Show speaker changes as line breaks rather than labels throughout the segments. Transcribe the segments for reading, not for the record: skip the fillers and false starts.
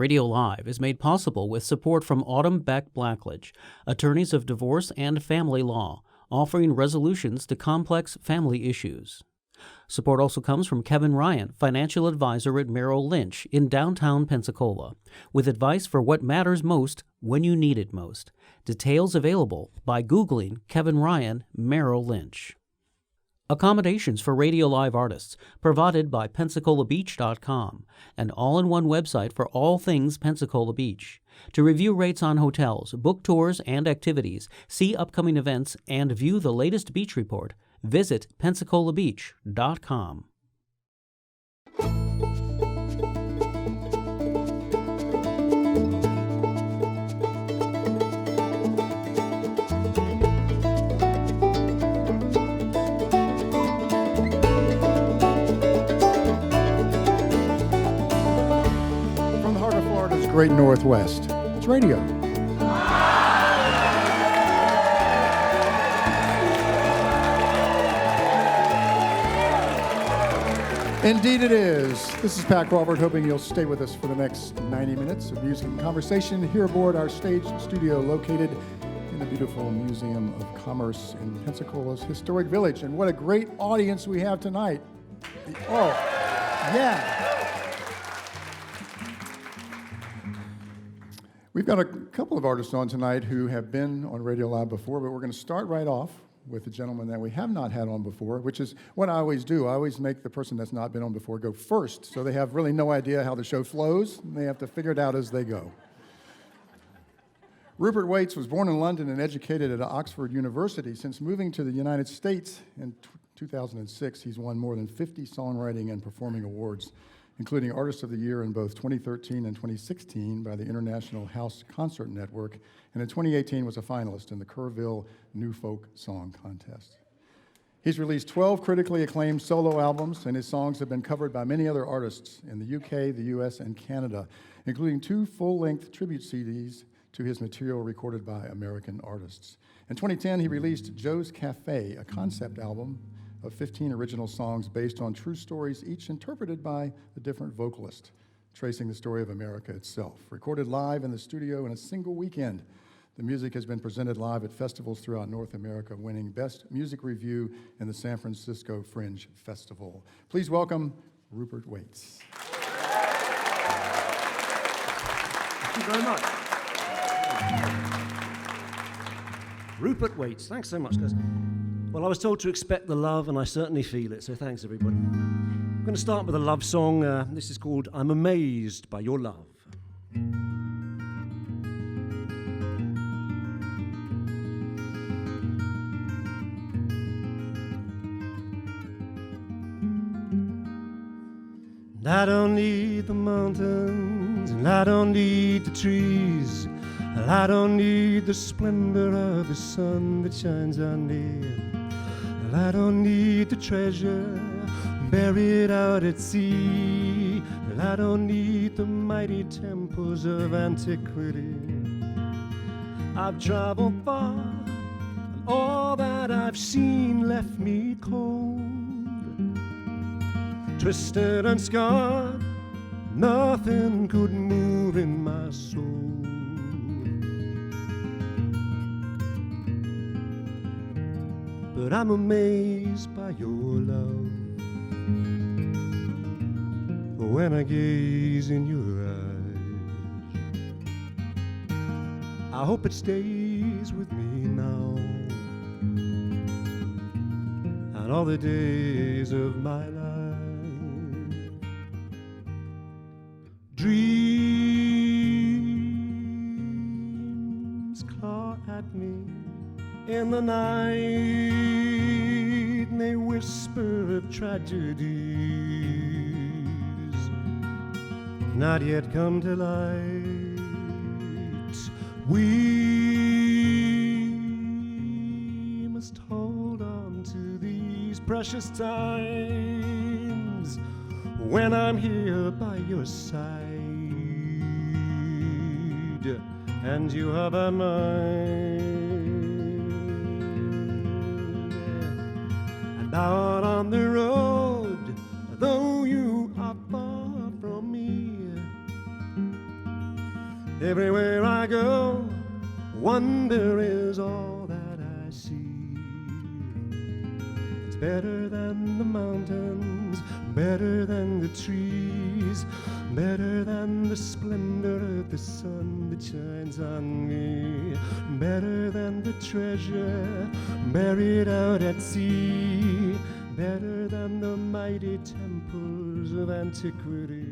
Radio Live is made possible with support from Autumn Beck Blackledge, attorneys of divorce and family law, offering resolutions to complex family issues. Support also comes from Kevin Ryan, financial advisor at Merrill Lynch in downtown Pensacola, with advice for what matters most when you need it most. Details available by Googling Kevin Ryan, Merrill Lynch. Accommodations for Radio Live artists provided by PensacolaBeach.com, an all-in-one website for all things Pensacola Beach. To review rates on hotels, book tours and activities, see upcoming events, and view the latest beach report, visit PensacolaBeach.com.
Great Northwest. It's radio. Indeed it is. This is Pat Crawford, hoping you'll stay with us for the next 90 minutes of music and conversation here aboard our stage studio located in the beautiful Museum of Commerce in Pensacola's historic village. And what a great audience we have tonight. Oh, yeah. We've got a couple of artists on tonight who have been on Radio Live before, but we're going to start right off with a gentleman that we have not had on before, which is what I always do. I always make the person that's not been on before go first, so they have really no idea how the show flows, and they have to figure it out as they go. Rupert Wates was born in London and educated at Oxford University. Since moving to the United States in 2006, he's won more than 50 songwriting and performing awards, including Artist of the Year in both 2013 and 2016 by the International House Concert Network, and in 2018 was a finalist in the Kerrville New Folk Song Contest. He's released 12 critically acclaimed solo albums, and his songs have been covered by many other artists in the UK, the US, and Canada, including 2 full-length tribute CDs to his material recorded by American artists. In 2010, he released Joe's Cafe, a concept album of 15 original songs based on true stories, each interpreted by a different vocalist, tracing the story of America itself. Recorded live in the studio in a single weekend, the music has been presented live at festivals throughout North America, winning Best Music Review in the San Francisco Fringe Festival. Please welcome Rupert Wates.
Thank you very much. Rupert Wates, thanks so much, guys. Well, I was told to expect the love, and I certainly feel it, so thanks, everybody. I'm going to start with a love song. This is called I'm Amazed by Your Love. And I don't need the mountains, and I don't need the trees, and I don't need the splendor of the sun that shines on me. I don't need the treasure buried out at sea. I don't need the mighty temples of antiquity. I've traveled far, and all that I've seen left me cold, twisted and scarred. Nothing could move in my soul. But I'm amazed by your love. When I gaze in your eyes, I hope it stays with me now and all the days of my life. Dreams claw at me in the night, and they whisper of tragedies not yet come to light. We must hold on to these precious times when I'm here by your side and you are by mine. Out on the road, though you are far from me, Everywhere I go, wonder is all that I see. It's better than the mountains, better than the trees, better than the splendor of the sun that shines on me, better than the treasure buried out at sea, better than the mighty temples of antiquity.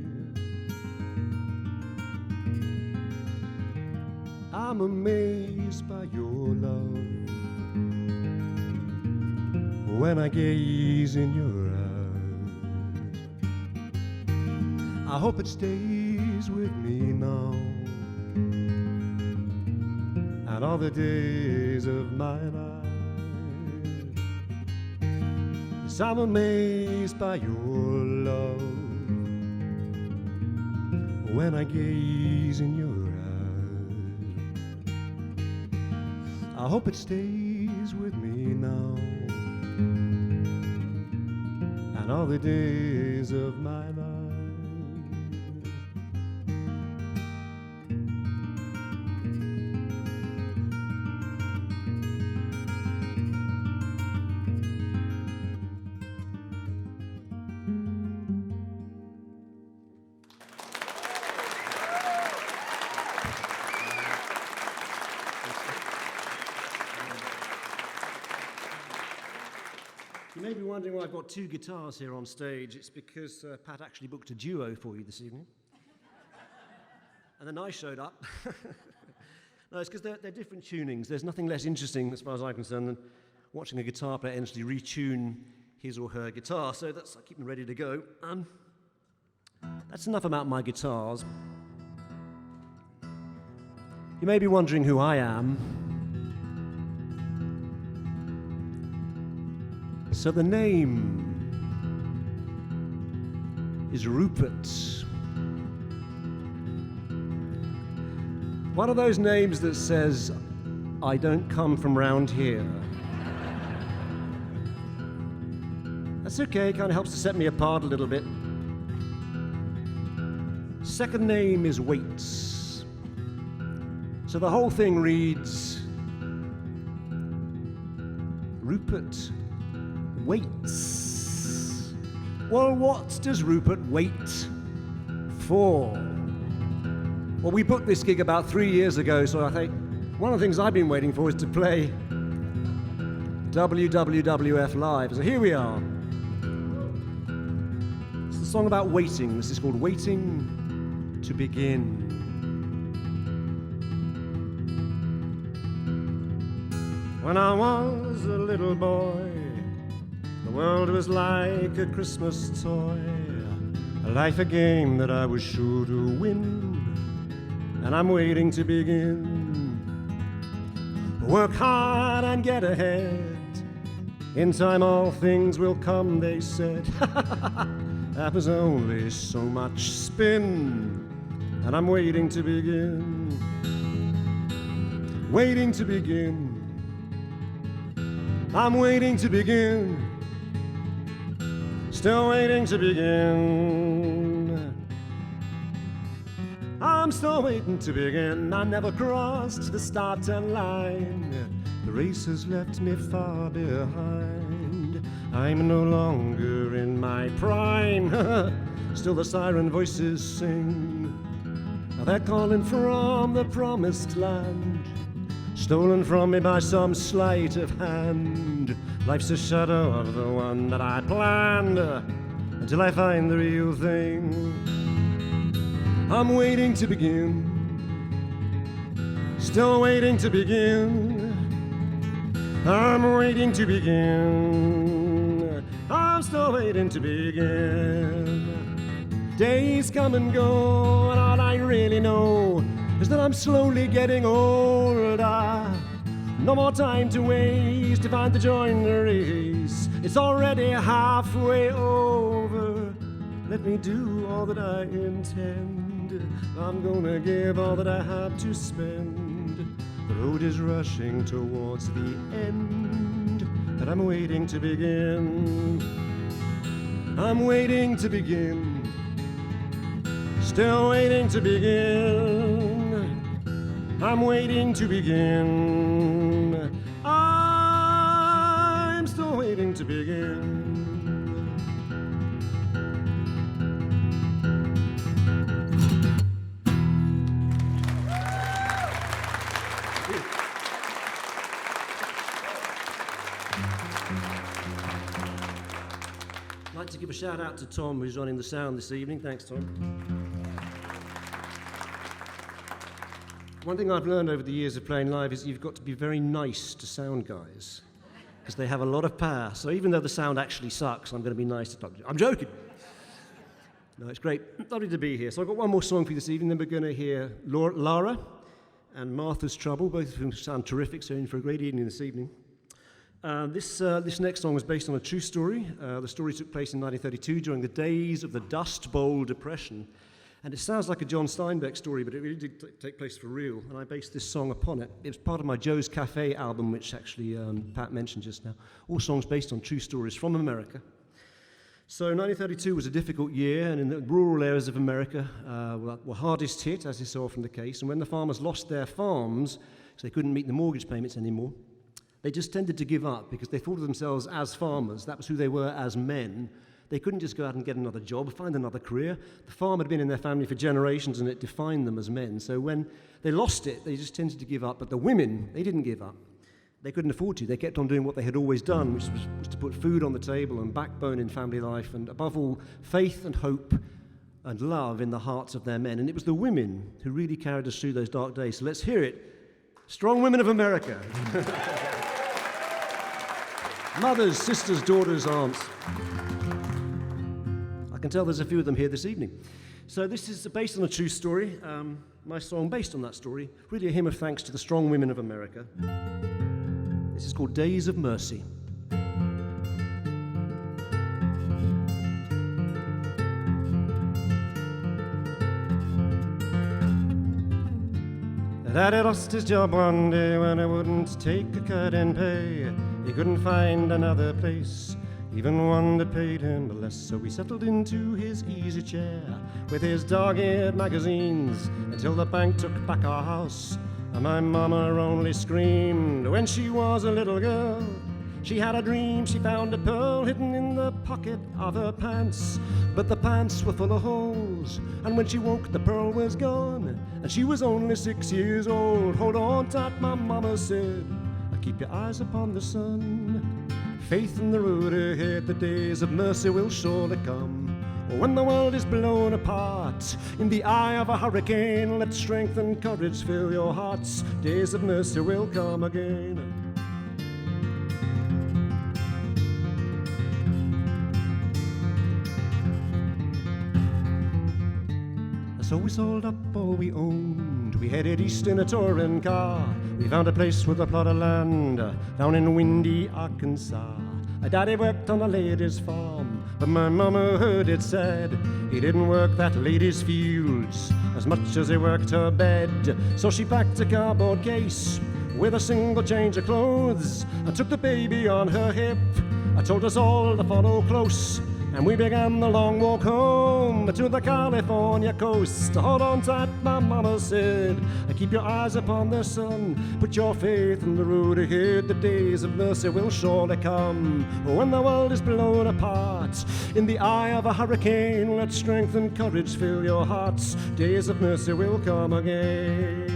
I'm amazed by your love when I gaze in your eyes. I hope it stays with me now and all the days of my life. Yes, I'm amazed by your love when I gaze in your eyes. I hope it stays with me now and all the days of my life. You may be wondering why I've got two guitars here on stage. It's because Pat actually booked a duo for you this evening. And then I showed up. No, it's because they're different tunings. There's nothing less interesting, as far as I'm concerned, than watching a guitar player endlessly retune his or her guitar. So I keep them ready to go. That's enough about my guitars. You may be wondering who I am. So the name is Rupert. One of those names that says, I don't come from round here. That's okay, kind of helps to set me apart a little bit. Second name is Wates. So the whole thing reads, Rupert Waits. Well, what does Rupert wait for? Well, we booked this gig about 3 years ago, so I think one of the things I've been waiting for is to play WWF Live. So here we are. It's a song about waiting. This is called Waiting to Begin. When I was a little boy, the world was like a Christmas toy, like a game that I was sure to win, and I'm waiting to begin. Work hard and get ahead, in time all things will come, they said. That was only so much spin, and I'm waiting to begin. Waiting to begin. I'm waiting to begin. Still waiting to begin. I'm still waiting to begin. I never crossed the starting line. The race has left me far behind. I'm no longer in my prime. Still the siren voices sing. They're calling from the promised land, stolen from me by some sleight of hand. Life's a shadow of the one that I planned, until I find the real thing. I'm waiting to begin. Still waiting to begin. I'm waiting to begin. I'm still waiting to begin. Days come and go, and all I really know is that I'm slowly getting older. No more time to waste to find the joy in the race. It's already halfway over. Let me do all that I intend. I'm gonna give all that I have to spend. The road is rushing towards the end, but I'm waiting to begin. I'm waiting to begin. Still waiting to begin. I'm waiting to begin. I'm still waiting to begin. I'd like to give a shout out to Tom, who's running the sound this evening. Thanks, Tom. One thing I've learned over the years of playing live is you've got to be very nice to sound guys, because they have a lot of power. So even though the sound actually sucks, I'm going to be nice to them. I'm joking. No, it's great. Lovely to be here. So I've got one more song for you this evening. Then we're going to hear Lara and Martha's Trouble, both of whom sound terrific, so in for a great evening this evening. This next song was based on a true story. The story took place in 1932 during the days of the Dust Bowl Depression. And it sounds like a John Steinbeck story, but it really did take place for real. And I based this song upon it. It was part of my Joe's Cafe album, which actually Pat mentioned just now. All songs based on true stories from America. So 1932 was a difficult year, and in the rural areas of America were hardest hit, as is so often the case. And when the farmers lost their farms, because they couldn't meet the mortgage payments anymore, they just tended to give up because they thought of themselves as farmers. That was who they were as men. They couldn't just go out and get another job, find another career. The farm had been in their family for generations and it defined them as men. So when they lost it, they just tended to give up. But the women, they didn't give up. They couldn't afford to. They kept on doing what they had always done, which was to put food on the table and backbone in family life and, above all, faith and hope and love in the hearts of their men. And it was the women who really carried us through those dark days. So let's hear it. Strong women of America. Mothers, sisters, daughters, aunts. I can tell there's a few of them here this evening. So this is based on a true story. My song based on that story, really a hymn of thanks to the strong women of America. This is called Days of Mercy. Daddy lost his job one day when he wouldn't take a cut in pay. He couldn't find another place, even one that paid him less. So he settled into his easy chair with his dog-eared magazines until the bank took back our house. And my mama only screamed when she was a little girl. She had a dream, she found a pearl hidden in the pocket of her pants. But the pants were full of holes, and when she woke the pearl was gone. And she was only 6 years old. Hold on tight, my mama said, keep your eyes upon the sun. Faith in the road ahead, the days of mercy will surely come. When the world is blown apart in the eye of a hurricane, let strength and courage fill your hearts. Days of mercy will come again. So we sold up all we owned. We headed east in a touring car. We found a place with a plot of land down in windy Arkansas. Daddy worked on a lady's farm, but my mama heard it said he didn't work that lady's fields as much as he worked her bed. So she packed a cardboard case with a single change of clothes and took the baby on her hip. I told us all to follow close, and we began the long walk home to the California coast. Hold on tight, my mama said, keep your eyes upon the sun. Put your faith in the road ahead, the days of mercy will surely come. When the world is blown apart in the eye of a hurricane, let strength and courage fill your hearts. Days of mercy will come again.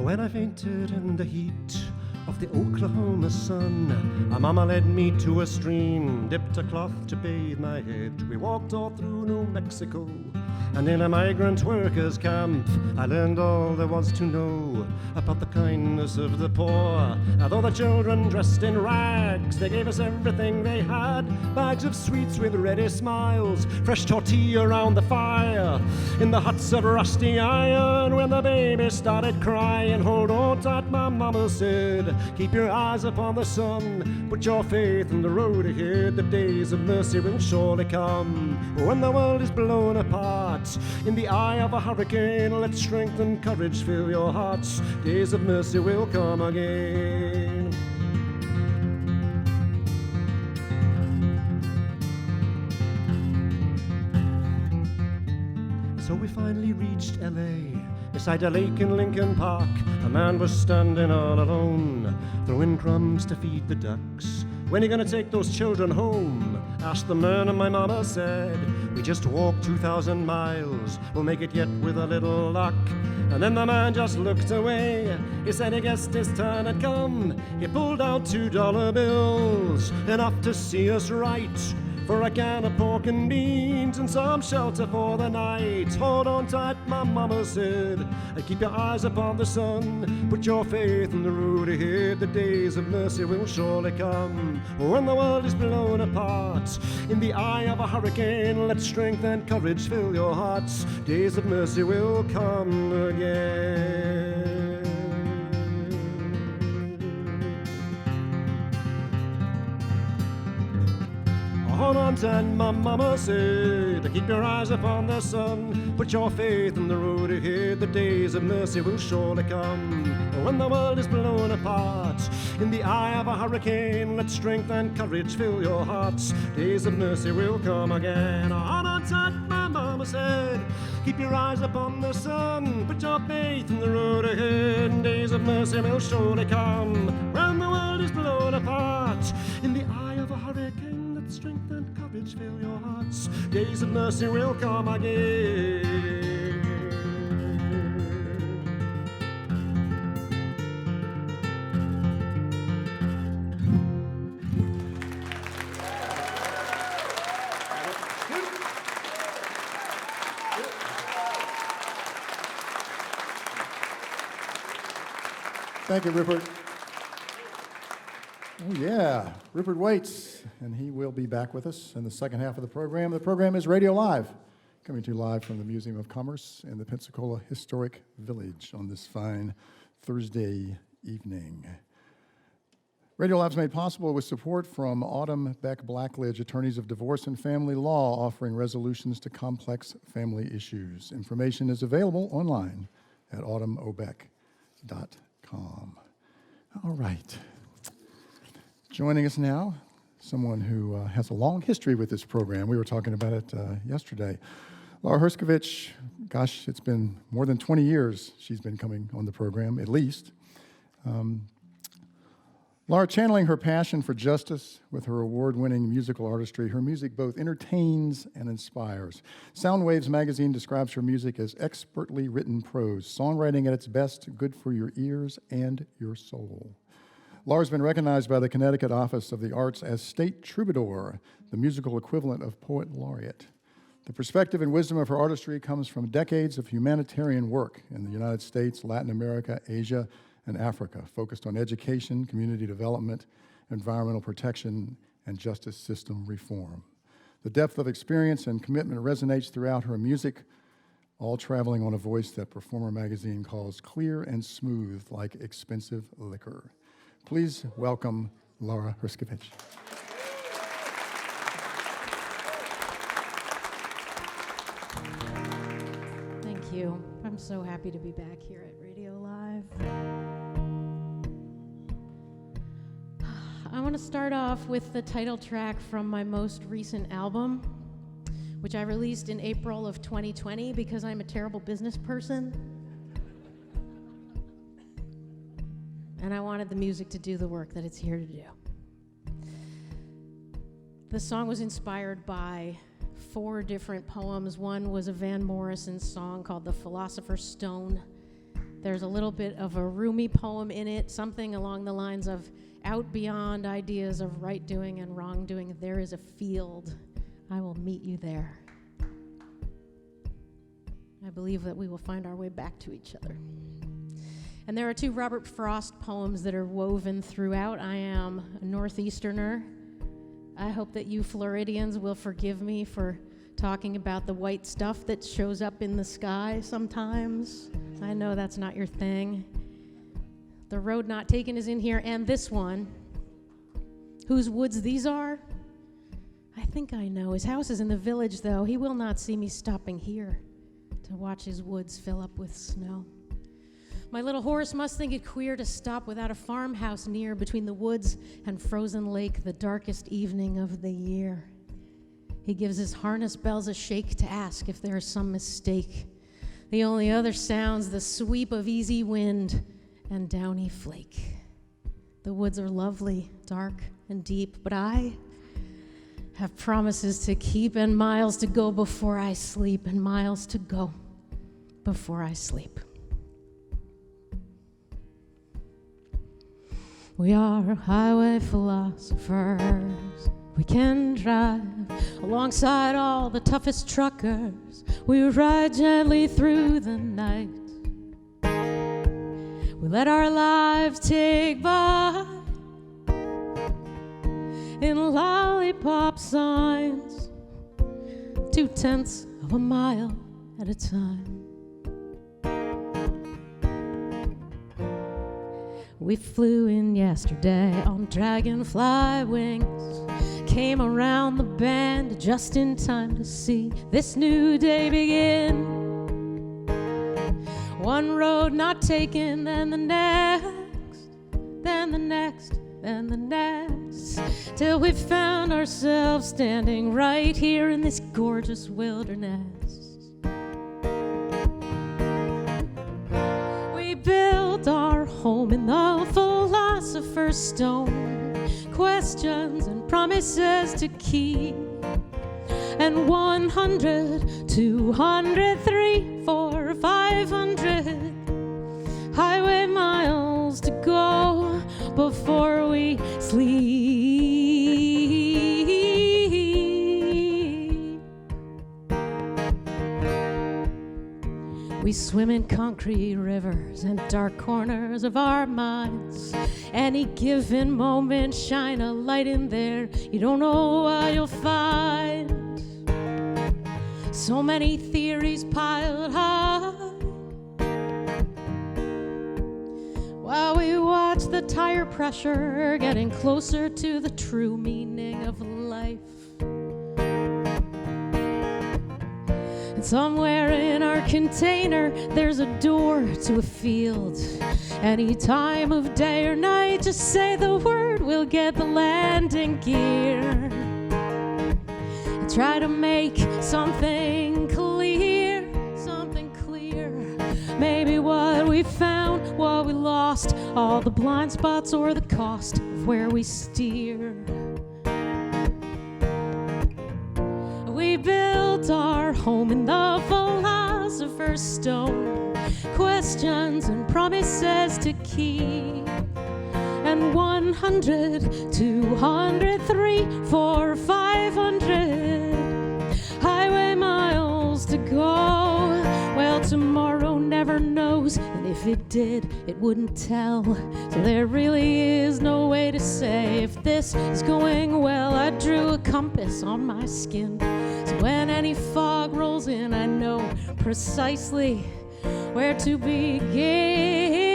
When I fainted in the heat of the Oklahoma sun, my mama led me to a stream, dipped a cloth to bathe my head. We walked all through New Mexico, and in a migrant workers' camp, I learned all there was to know about the kindness of the poor. Although the children dressed in rags, they gave us everything they had. Bags of sweets with ready smiles, fresh tortilla around the fire, in the huts of rusty iron. When the baby started crying, hold on tight, my mama said, keep your eyes upon the sun. Put your faith in the road ahead, the days of mercy will surely come. When the world is blown apart apart. In the eye of a hurricane, let strength and courage fill your hearts. Days of mercy will come again. So we finally reached L.A. Beside a lake in Lincoln Park, a man was standing all alone, throwing crumbs to feed the ducks. When are you gonna take those children home? Asked the man, and my mama said, we just walked 2,000 miles, we'll make it yet with a little luck. And then the man just looked away. He said he guessed his turn had come. He pulled out $2 bills, enough to see us right, for a can of pork and beans and some shelter for the night. Hold on tight, my mama said, and keep your eyes upon the sun. Put your faith in the road ahead. The days of mercy will surely come. When the world is blown apart, in the eye of a hurricane, let strength and courage fill your hearts. Days of mercy will come again. Hold on tight, my mama said, keep your eyes upon the sun. Put your faith in the road ahead. The days of mercy will surely come. When the world is blown apart, in the eye of a hurricane, let strength and courage fill your hearts. Days of mercy will come again. Hold on tight, my mama said, keep your eyes upon the sun. Put your faith in the road ahead. Days of mercy will surely come. When the world is blown apart, in the eye of a hurricane, strength and courage fill your hearts. Days of mercy will come again.
Thank you, Rupert. Oh, yeah, Rupert Wates, and he will be back with us in the second half of the program. The program is Radio Live, coming to you live from the Museum of Commerce in the Pensacola Historic Village on this fine Thursday evening. Radio Live is made possible with support from Autumn Beck Blackledge, attorneys of divorce and family law, offering resolutions to complex family issues. Information is available online at autumnobeck.com. All right. Joining us now, someone who has a long history with this program. We were talking about it yesterday. Lara Herscovitch, gosh, it's been more than 20 years she's been coming on the program, at least. Lara, channeling her passion for justice with her award-winning musical artistry, her music both entertains and inspires. Soundwaves magazine describes her music as expertly written prose, songwriting at its best, good for your ears and your soul. Lara's been recognized by the Connecticut Office of the Arts as State Troubadour, the musical equivalent of Poet Laureate. The perspective and wisdom of her artistry comes from decades of humanitarian work in the United States, Latin America, Asia, and Africa, focused on education, community development, environmental protection, and justice system reform. The depth of experience and commitment resonates throughout her music, all traveling on a voice that Performer magazine calls clear and smooth like expensive liquor. Please welcome Lara Herscovitch.
Thank you. I'm so happy to be back here at Radio Live. I want to start off with the title track from my most recent album, which I released in April of 2020 because I'm a terrible business person. And I wanted the music to do the work that it's here to do. The song was inspired by 4 different poems. One was a Van Morrison song called The Philosopher's Stone. There's a little bit of a Rumi poem in it, something along the lines of, out beyond ideas of right doing and wrong doing, there is a field. I will meet you there. I believe that we will find our way back to each other. And there are 2 Robert Frost poems that are woven throughout. I am a Northeasterner. I hope that you Floridians will forgive me for talking about the white stuff that shows up in the sky sometimes. I know that's not your thing. The Road Not Taken is in here, and this one. Whose woods these are? I think I know. His house is in the village, though. He will not see me stopping here. to watch his woods fill up with snow. My little horse must think it queer to stop without a farmhouse near, between the woods and frozen lake, the darkest evening of the year. He gives his harness bells a shake to ask if there is some mistake. The only other sounds the sweep of easy wind and downy flake. The woods are lovely, dark and deep, but I have promises to keep and miles to go before I sleep, and miles to go before I sleep. We are highway philosophers. We can drive alongside all the toughest truckers. We ride gently through the night. We let our lives take by in lollipop signs, 0.2 of a mile at a time. We flew in yesterday on dragonfly wings, came around the bend just in time to see this new day begin. One road not taken, then the next, then the next, then the next, till we found ourselves standing right here in this gorgeous wilderness. We built our home in the philosopher's stone, questions and promises to keep, and 100, 200, 300, 400, 500 highway miles to go before we sleep. We swim in concrete rivers and dark corners of our minds. Any given moment, shine a light in there. You don't know what you'll find. So many theories piled high, while we watch the tire pressure getting closer to the true meaning of life. And somewhere in our container there's a door to a field. Any time of day or night, just say the word, we'll get the landing gear. And try to make something clear, something clear. Maybe what we found, what we lost, all the blind spots or the cost of where we steer. We built our home in the philosopher's stone, questions and promises to keep, and 100, 200, 300, 400, 500 highway miles to go. Well, tomorrow never knows, and if it did, it wouldn't tell. So there really is no way to say if this is going well. I drew a compass on my skin, so when any fog rolls in, I know precisely where to begin.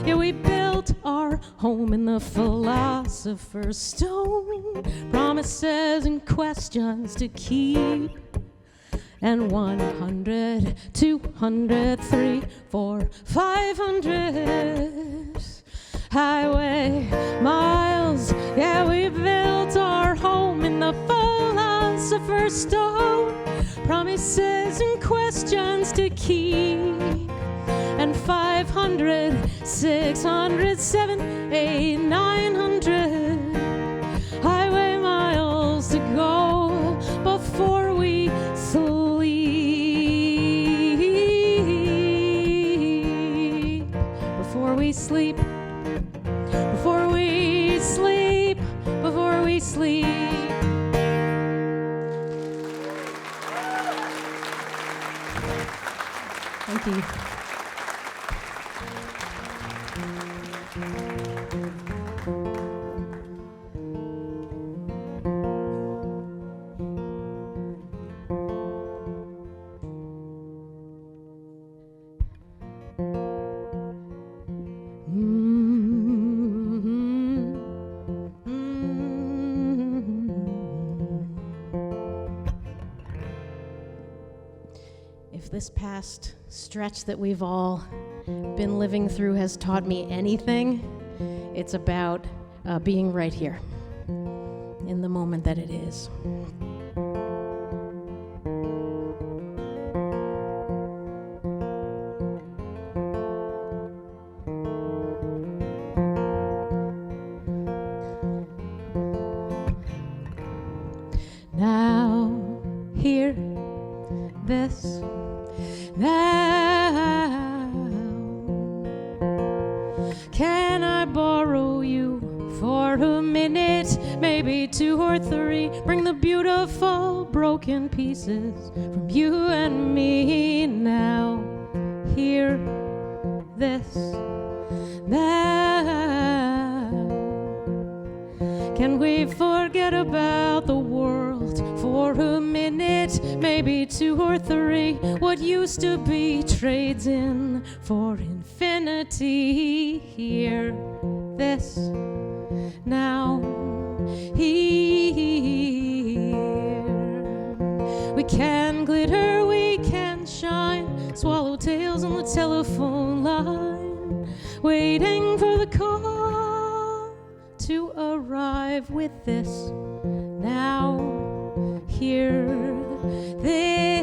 Yeah, we built our home in the philosopher's stone, promises and questions to keep, and 100, 200, 300, 400, 500 highway miles. Yeah, we built our home in the philosopher's stone, promises and questions to keep, and 500, 600, 700, 800, 900 highway miles to go before we sleep. Before we sleep. Before we sleep. Before we sleep. Thank you. this past stretch that we've all been living through has taught me anything, it's about being right here in the moment that it is. Now, hear this now. Can I borrow you for a minute, maybe 2 or 3? Bring the beautiful broken pieces from you and me. Now, hear this now. Can we forget about the world for a minute, maybe 2 or 3? What used to be trades in for infinity. Hear this now. Here we can glitter, we can shine, swallowtails on the telephone line, waiting for the call to arrive. With this now, hear this.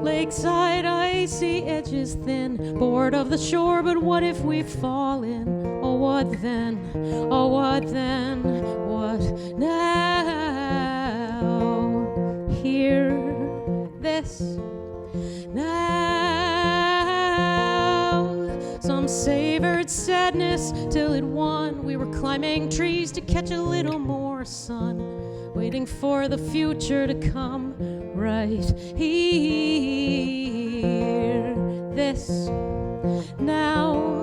Lakeside, icy edges thin, bored of the shore, but what if we've fallen? Oh, what then? Oh, what then? What now? Hear this now. Some savored sadness till it won. We were climbing trees to catch a little more sun, waiting for the future to come right here. This now.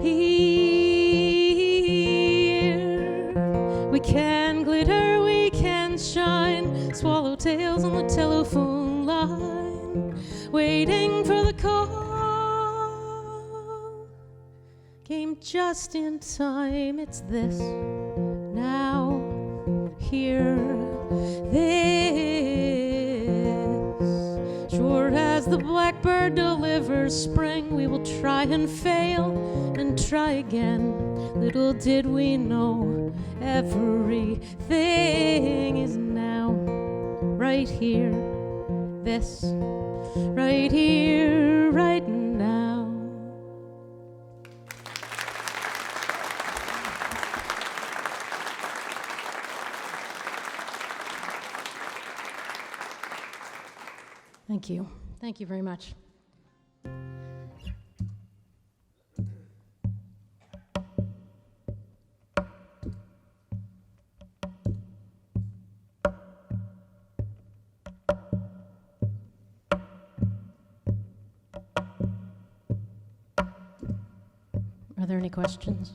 Here we can glitter, we can shine, swallowtails on the telephone line, waiting for the call. Came just in time. It's this now. Hear this. Sure as the blackbird delivers spring, we will try and fail and try again. Little did we know, everything is now. Right here, this, right here, right now. Thank you. Thank you very much. Are there any questions?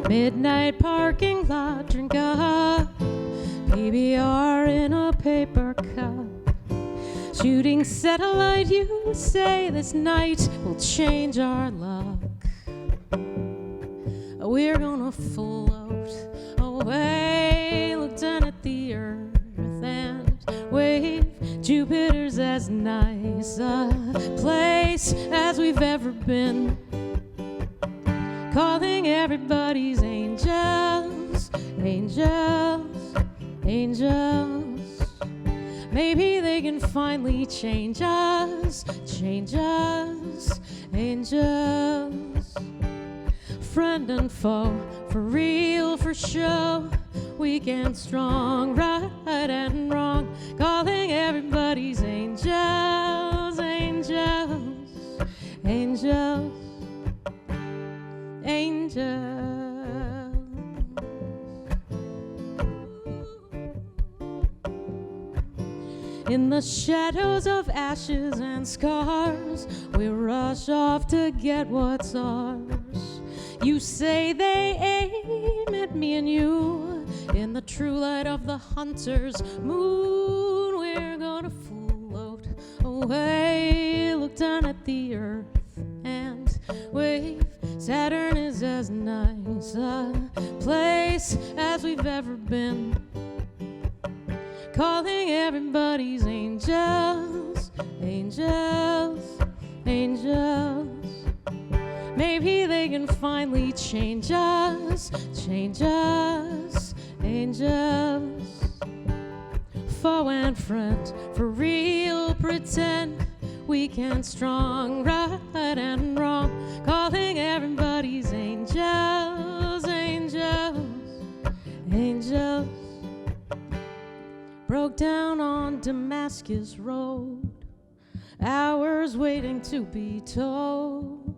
Midnight parking lot, drink a PBR in a paper cup. Shooting satellite, you say this night will change our luck. We're gonna float away, look down at the earth and wave. Jupiter's as nice a place as we've ever been. Calling everybody's angels, angels, angels. Maybe they can finally change us, angels. Friend and foe, for real, for show, weak and strong, right and wrong, calling everybody's angels, angels, angels, angels. In the shadows of ashes and scars, we rush off to get what's ours. You say they aim at me and you. In the true light of the hunter's moon, we're gonna float away. Look down at the earth and wave. Saturn is as nice a place as we've ever been. Calling everybody's angels, angels, angels. Maybe they can finally change us, angels. Foe and friend, for real, pretend weak and strong, right and wrong. Calling everybody's angels, angels, angels. Broke down on Damascus Road, hours waiting to be told.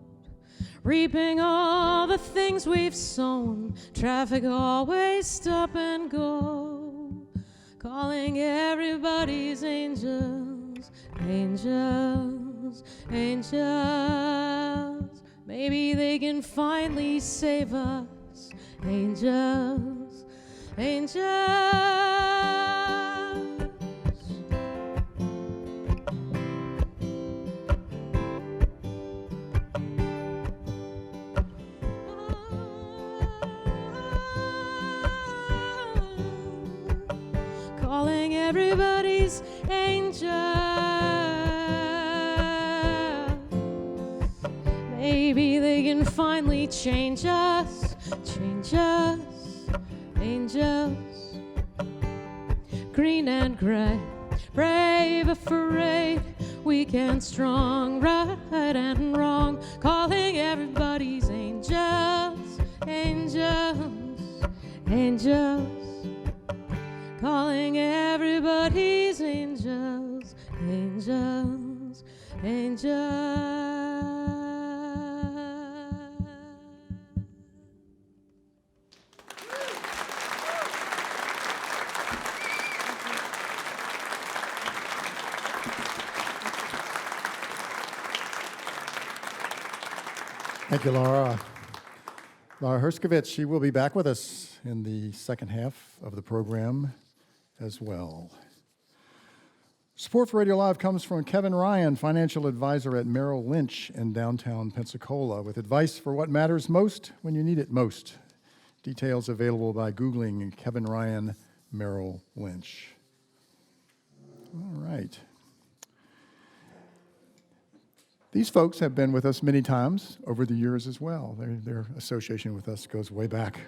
Reaping all the things we've sown, traffic always stop and go. Calling everybody's angels, angels, angels. Maybe they can finally save us, angels, angels. Calling everybody's angels. Maybe they can finally change us, angels. Green and gray, brave, afraid, weak and strong, right and wrong. Calling everybody's angels, angels, angels. Calling everybody's angels, angels, angels.
Thank you, Lara. Lara Herscovitch, she will be back with us in the second half of the program as well. Support for Radio Live comes from Kevin Ryan, financial advisor at Merrill Lynch in downtown Pensacola, with advice for what matters most when you need it most. Details available by Googling Kevin Ryan, Merrill Lynch. All right. These folks have been with us many times over the years as well. Their association with us goes way back.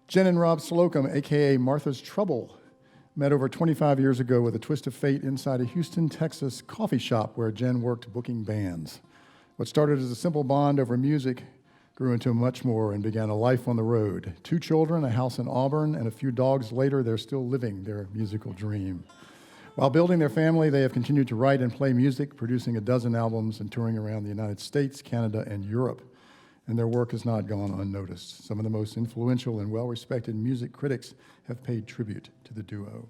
Jen and Rob Slocum, a.k.a. Martha's Trouble, met over 25 years ago with a twist of fate inside a Houston, Texas coffee shop where Jen worked booking bands. What started as a simple bond over music grew into much more and began a life on the road. 2 children, a house in Auburn, and a few dogs later, they're still living their musical dream. While building their family, they have continued to write and play music, producing 12 albums and touring around the United States, Canada, and Europe. And their work has not gone unnoticed. Some of the most influential and well-respected music critics have paid tribute to the duo.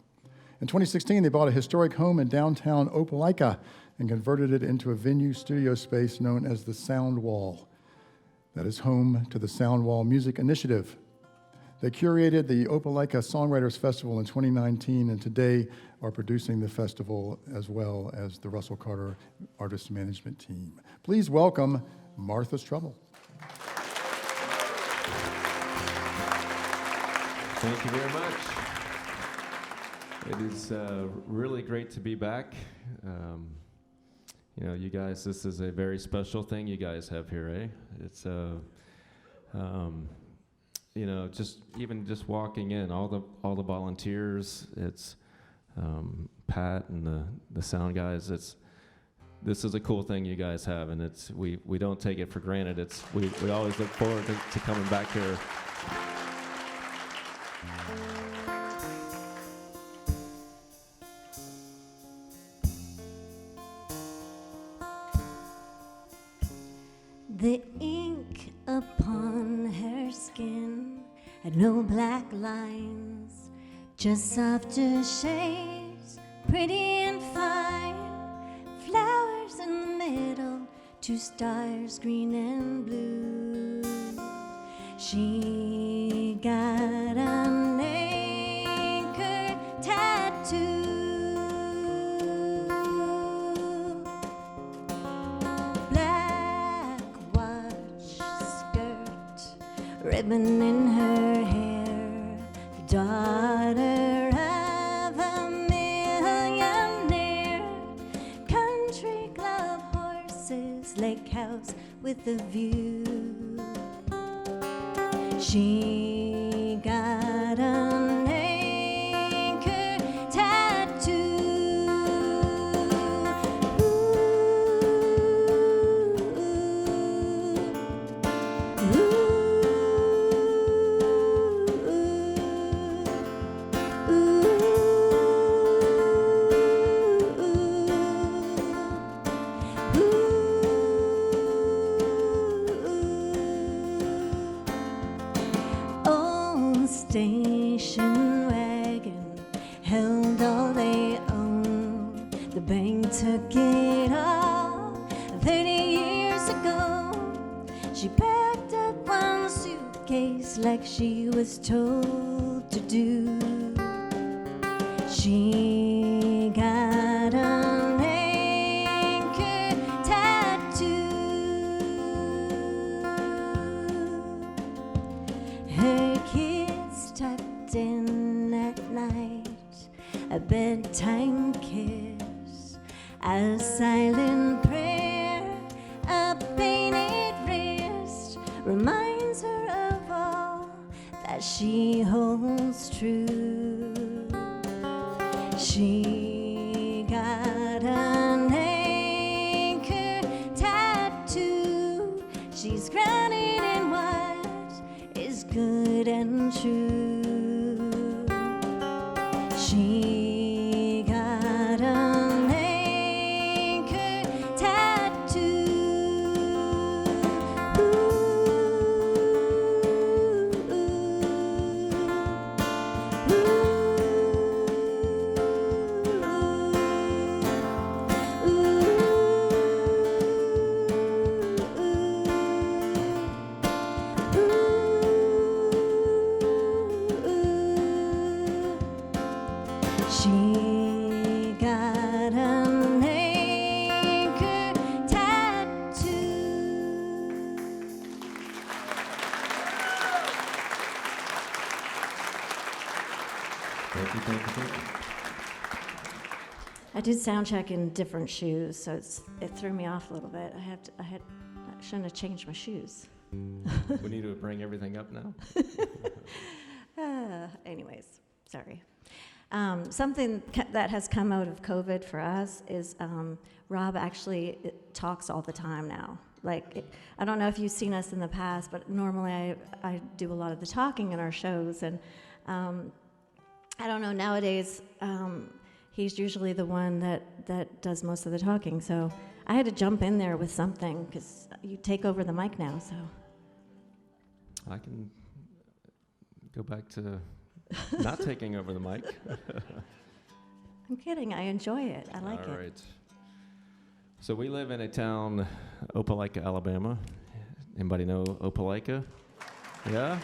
In 2016, they bought a historic home in downtown Opelika and converted it into a venue studio space known as the Sound Wall. That is home to the Sound Wall Music Initiative. They curated the Opelika Songwriters Festival in 2019 and today are producing the festival as well as the Russell Carter Artist Management Team. Please welcome Martha's Trouble.
Thank you very much. It is really great to be back. You guys, this is a very special thing you guys have here, eh? It's, just walking in, all the volunteers. It's Pat and the sound guys. This is a cool thing you guys have, and we don't take it for granted. We always look forward to coming back here.
The ink upon her skin had no black lines, just softer shades, pretty and fine. Flowers in the middle, 2 stars, green and blue. She got an anchor tattoo. Ribbon in her hair, the daughter of a millionaire. Country club horses, lake house with a view. She got an anchor tattoo. Station wagon held all they owned. The bank took it all 30 years ago. She packed up one suitcase like she was told to do. She got an anchor tattoo. Her kids tucked in at night, a bedtime kiss, a silent prayer, a painted wrist reminds her of all that she holds true. She got an anchor tattoo. She's grounded in what is good and true. She got an anchor tattoo. She got an anchor tattoo.
Thank you, thank you, thank you.
I did sound check in different shoes, so it threw me off a little bit. I shouldn't have changed my shoes.
We need to bring everything up now.
Anyways, sorry. Something that has come out of COVID for us is Rob actually talks all the time now. I don't know if you've seen us in the past, but normally I do a lot of the talking in our shows, and I don't know, nowadays he's usually the one that does most of the talking, so I had to jump in there with something, because you take over the mic now, so.
I can go back to not taking over the mic.
I'm kidding, I enjoy it, I like it.
All right. So we live in a town, Opelika, Alabama. Anybody know Opelika? Yeah?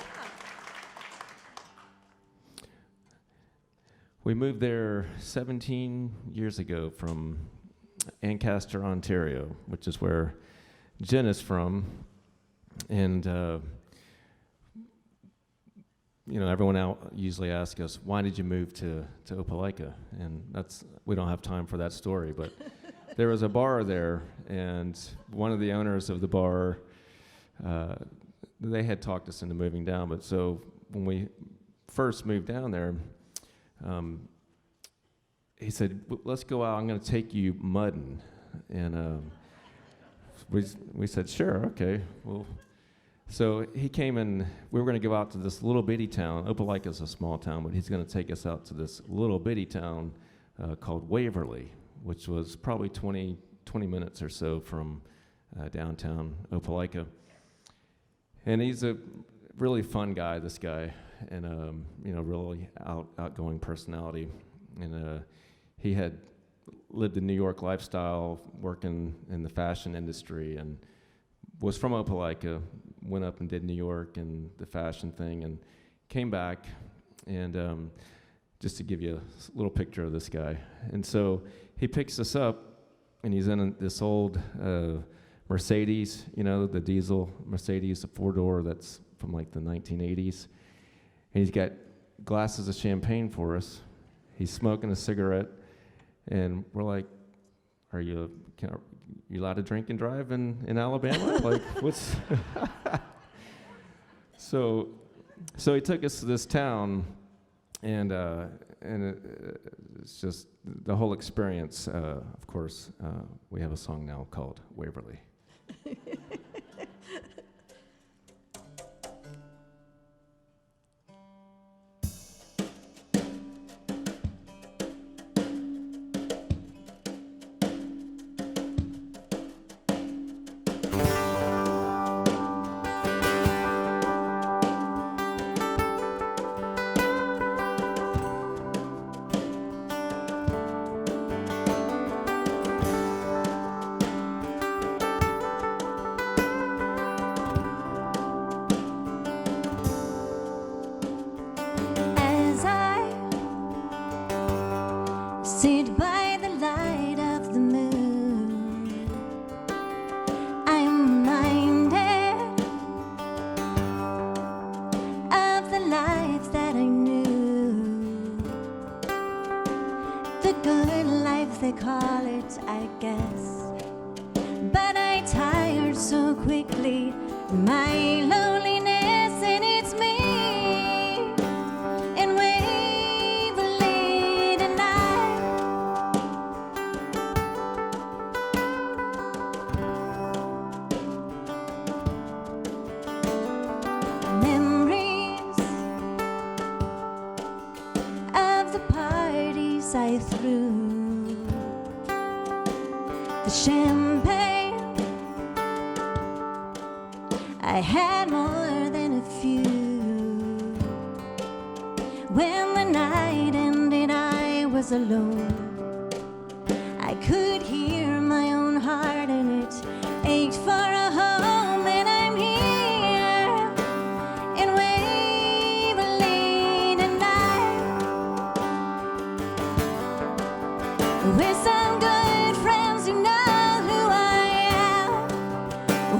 We moved there 17 years ago from Ancaster, Ontario, which is where Jen is from. And, everyone out usually asks us, why did you move to Opelika? And we don't have time for that story, but there was a bar there, and one of the owners of the bar, they had talked us into moving down, but so when we first moved down there, he said, let's go out, I'm going to take you mudding. And we said, sure, okay. Well, so he came and we were going to go out to this little bitty town. Opelika is a small town, but he's going to take us out to this little bitty town called Waverly, which was probably 20 minutes or so from downtown Opelika. And he's a really fun guy, this guy, and really outgoing personality. And he had lived the New York lifestyle, working in the fashion industry, and was from Opelika, went up and did New York and the fashion thing, and came back. And just to give you a little picture of this guy. And so he picks us up, and he's in this old Mercedes, the diesel Mercedes, a four-door that's from like the 1980s. And he's got glasses of champagne for us. He's smoking a cigarette, and we're like, are you allowed to drink and drive in Alabama? Like, what's... So he took us to this town, and it's just the whole experience. Of course, we have a song now called Waverly.
Sit by the light of the moon, I'm reminded of the life that I knew. The good life they call it, I guess. But I tired so quickly, my loneliness, and it's me. I threw the champagne. I had more than a few. When the night ended, I was alone. I could hear my own heart, and it ached for a home. And I'm here in Waverly tonight with some good friends who know who I am.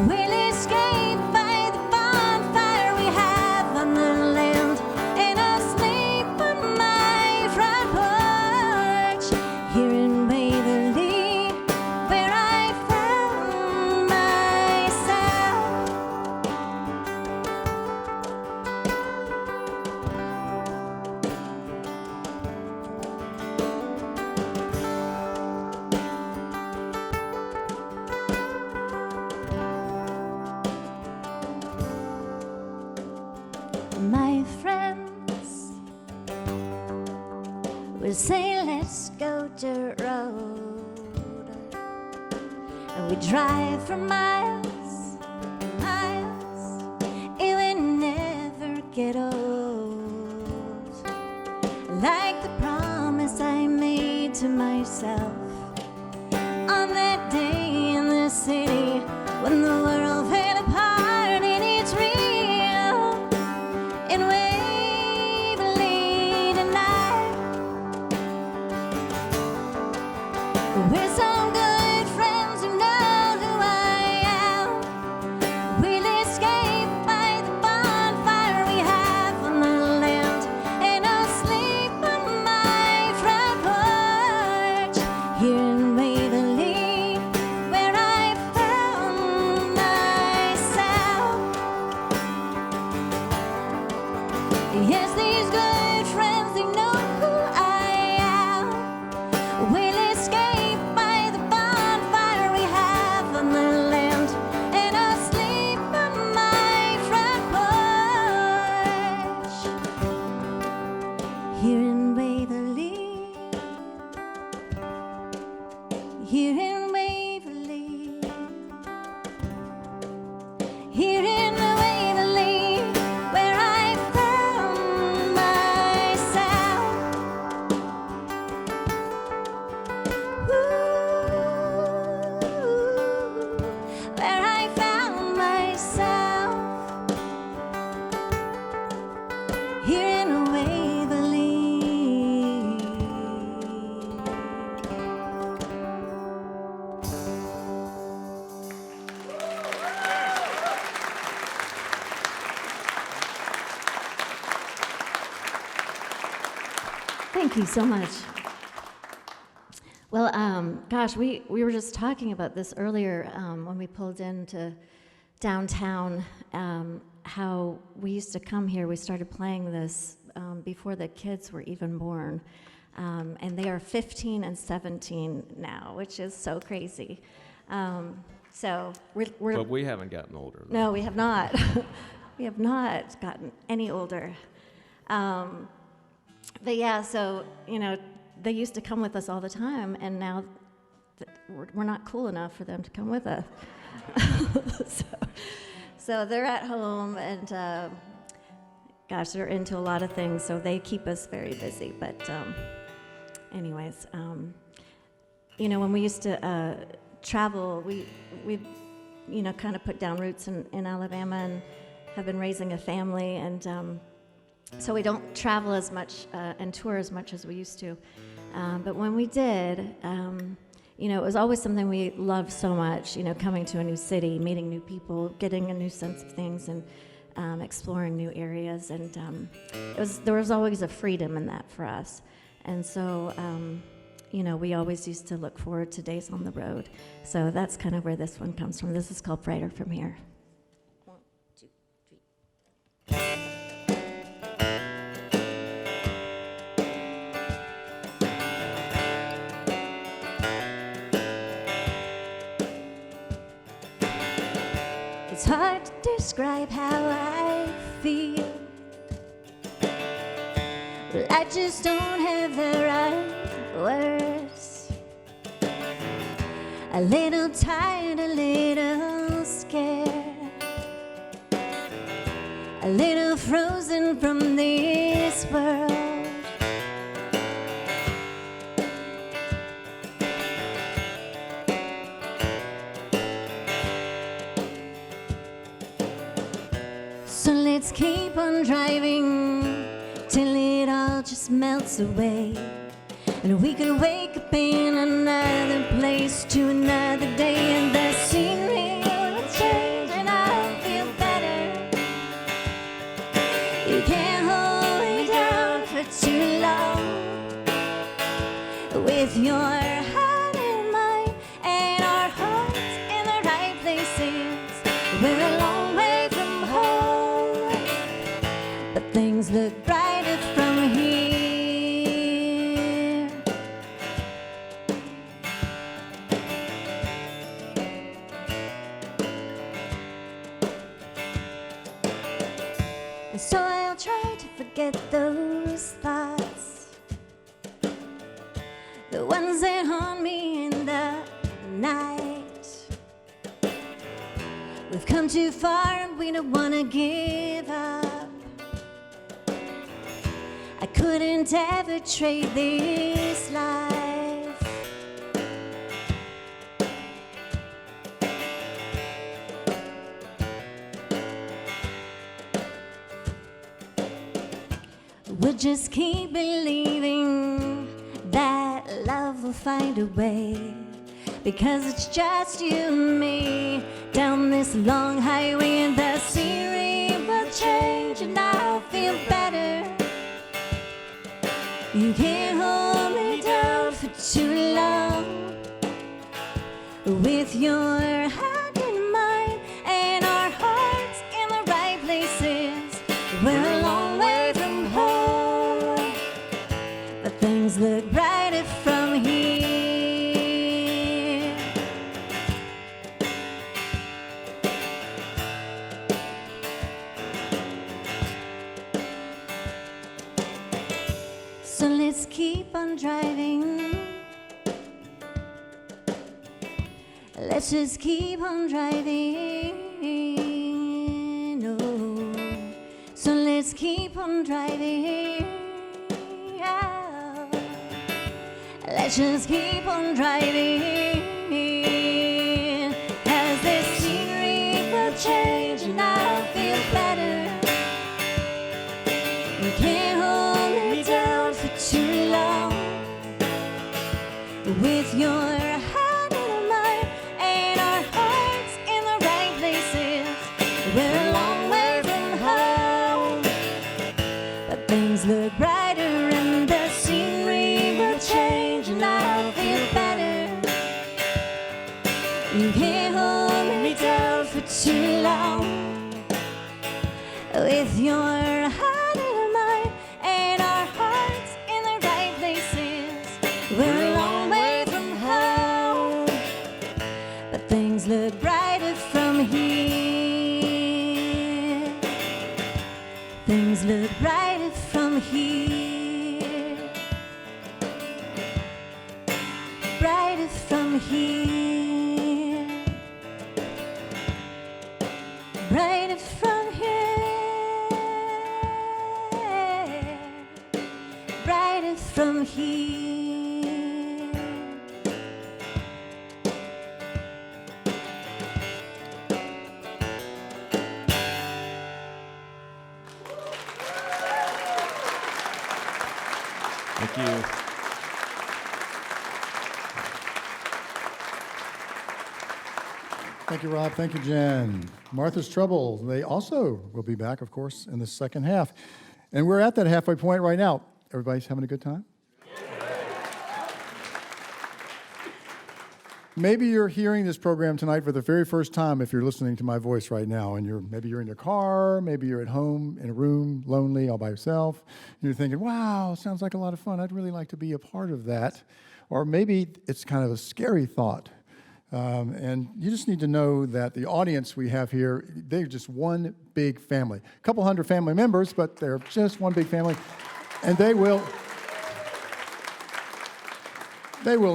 We'll escape by the bonfire we have on the land, and I'll sleep on my front porch here in Waverly, where I found myself. My friends will say, let's go to road, and we drive for miles, miles. It will never get old, like the promise I made to myself on that day in the city when the world fell apart. And it's real in Waverly tonight, with some good friends who know who I am. Thank you so much. Well, gosh, we were just talking about this earlier when we pulled into downtown, how we used to come here. We started playing this before the kids were even born. And they are 15 and 17 now, which is so crazy. So we're
But we haven't gotten older. Though.
No, we have not. We have not gotten any older. But yeah, so, you know, they used to come with us all the time, and now we're not cool enough for them to come with us. So they're at home, and gosh, they're into a lot of things, so they keep us very busy. But anyways, you know, when we used to travel, we you know, kind of put down roots in Alabama and have been raising a family, and so we don't travel as much and tour as much as we used to. But when we did, you know, it was always something we loved so much, you know, coming to a new city, meeting new people, getting a new sense of things, and exploring new areas. And there was always a freedom in that for us. And so, you know, we always used to look forward to days on the road. So that's kind of where this one comes from. This is called Brighter From Here. 1, 2, 3. It's hard to describe how I feel. Well, I just don't have the right words. A little tired, a little scared, a little frozen from this world. So let's keep on driving till it all just melts away, and we can wake up in another place to another day, and the scenery will change and I'll feel better. You can't hold me down for too long with your heart in mine and our hearts in the right places. We're a long way from home, but things look brighter from here. And so I'll try to forget those thoughts, the ones that haunt me in the night. We've come too far and we don't want to give up. I couldn't ever trade this life. We'll just keep believing that love will find a way, because it's just you and me down this long highway, and the scenery will change and I'll feel better. You can't hold me down for too long with your hand in mine and our hearts in the right places. We're a long way from home, but things look brighter from here. So let's keep on driving. Let's just keep on driving. Oh. So let's keep on driving. Oh. Let's just keep on driving. As this scenery will change and I'll feel better. You can't hold me down for too long with your hand in mine and our hearts in the right places. We're a long way from home, but things look brighter and the scenery for too long. With your heart in mine and our hearts in the right places, we're a long way from home, but things look brighter from here. Things look brighter from here. Brighter from here. Brighter from here. Brighter from here.
Thank you.
Thank you, Rob. Thank you, Jen. Martha's Trouble, they also will be back, of course, in the second half. And we're at that halfway point right now. Everybody's having a good time? Maybe you're hearing this program tonight for the very first time if you're listening to my voice right now, and maybe you're in your car, maybe you're at home in a room, lonely, all by yourself, and you're thinking, wow, sounds like a lot of fun. I'd really like to be a part of that. Or maybe it's kind of a scary thought. And you just need to know that the audience we have here, they're just one big family. A couple hundred family members, but they're just one big family. And they will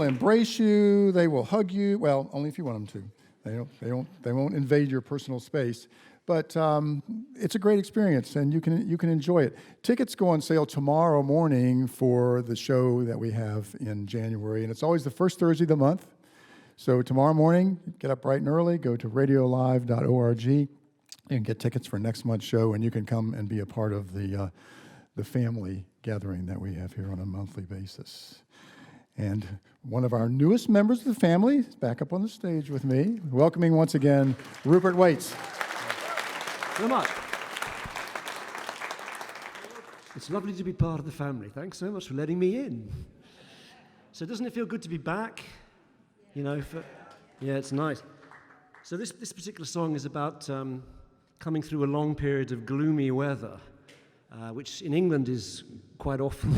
embrace you, they will hug you. Well, only if you want them to. They won't invade your personal space. But it's a great experience, and you can enjoy it. Tickets go on sale tomorrow morning for the show that we have in January, and it's always the first Thursday of the month. So tomorrow morning, get up bright and early, go to RadioLive.org, and get tickets for next month's show, and you can come and be a part of the family gathering that we have here on a monthly basis. And one of our newest members of the family is back up on the stage with me, welcoming once again Rupert Wates.
So much. It's lovely to be part of the family. Thanks so much for letting me in. So doesn't it feel good to be back? You know, yeah, it's nice. So this particular song is about coming through a long period of gloomy weather, which in England is quite often.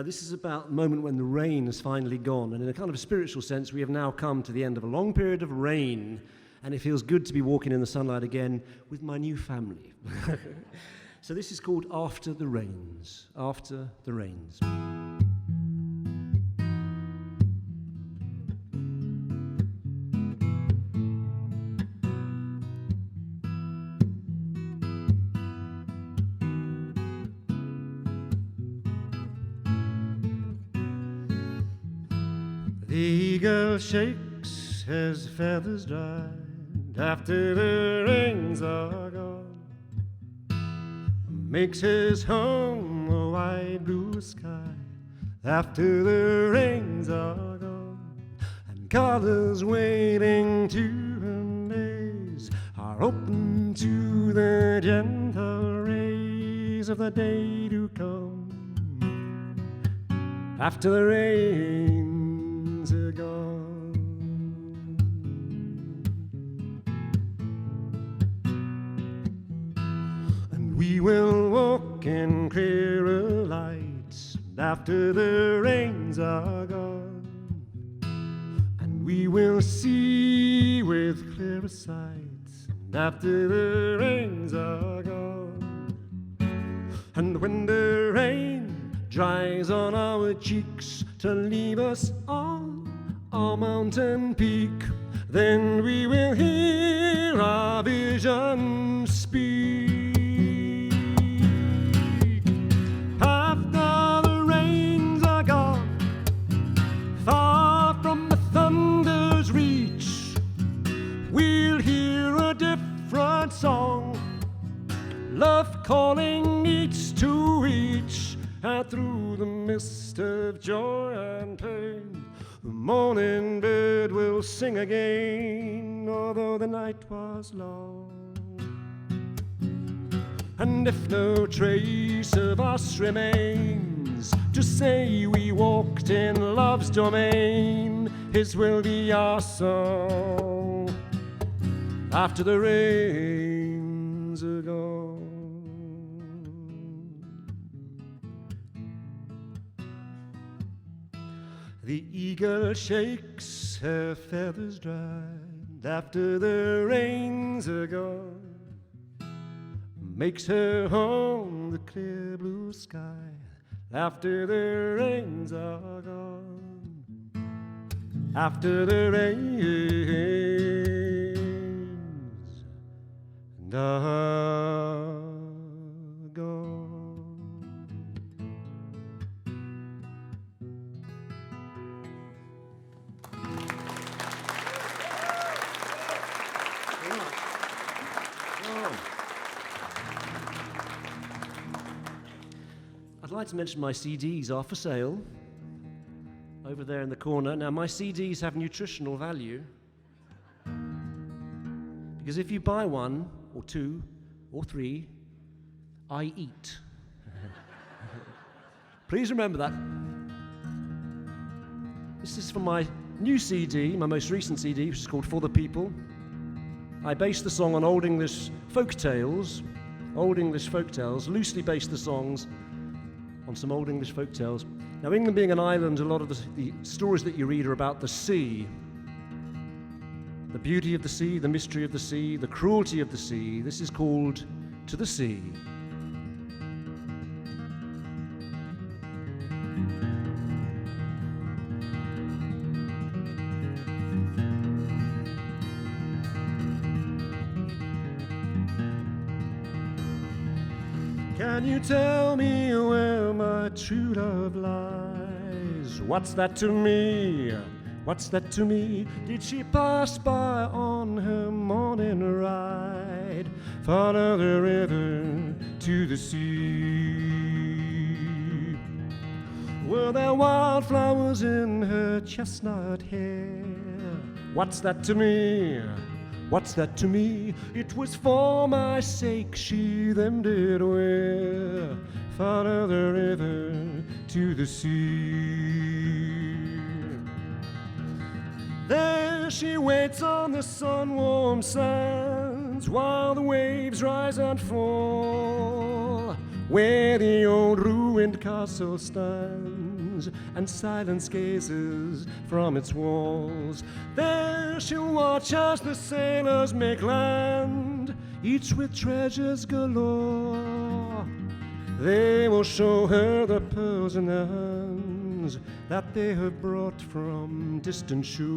This is about the moment when the rain has finally gone, and in a kind of a spiritual sense, we have now come to the end of a long period of rain, and it feels good to be walking in the sunlight again with my new family. So this is called After the Rains. After the Rains. The eagle shakes his feathers dry after the rains are gone, makes his home a wide blue sky after the rains are gone, and colors waiting to amaze are open to the gentle rays of the day to come after the rains are gone. And we will walk in clearer lights after the rains are gone, and we will see with clearer sights after the rains are gone. And when the rain dries on our cheeks to leave us on our mountain peak, then we will hear our vision speak. After the rains are gone, far from the thunder's reach, we'll hear a different song, love calling each to each, and through the mist of joy and pain, the morning bird will sing again, although the night was long. And if no trace of us remains to say we walked in love's domain, his will be our song. after the rains are gone. The eagle shakes her feathers dry after the rains are gone, makes her home the clear blue sky after the rains are gone, after the rains are gone. I'd like to mention my CDs are for sale over there in the corner. Now, my CDs have nutritional value because if you buy one or two or three, I eat. Please remember that. This is from my new CD, my most recent CD, which is called For the People. I based the song on Old English folk tales, loosely based the songs on some Old English folk tales. Now, England being an island, a lot of the stories that you read are about the sea. The beauty of the sea, the mystery of the sea, the cruelty of the sea. This is called To the Sea. Can you tell me where my true love lies? What's that to me? What's that to me? Did she pass by on her morning ride? Follow the river to the sea. Were there wildflowers in her chestnut hair? What's that to me? What's that to me? It was for my sake she them did wear. Follow the river to the sea. There she waits on the sun-warmed sands while the waves rise and fall, where the old ruined castle stands and silence gazes from its walls. There she'll watch as the sailors make land, each with treasures galore. They will show her the pearls in their hands that they have brought from distant shores.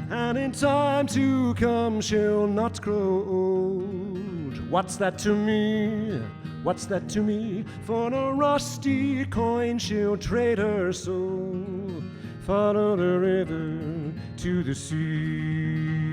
And in time to come she'll not grow old. What's that to me? What's that to me? For a rusty coin she'll trade her soul. Follow the river to the sea.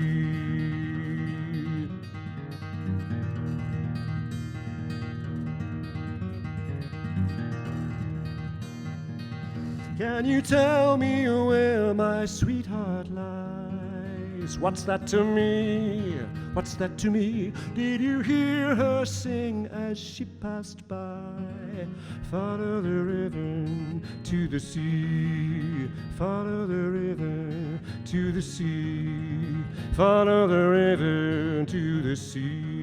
Can you tell me where my sweetheart lies? What's that to me? What's that to me? Did you hear her sing as she passed by? Follow the river to the sea. Follow the river to the sea. Follow the river to the sea.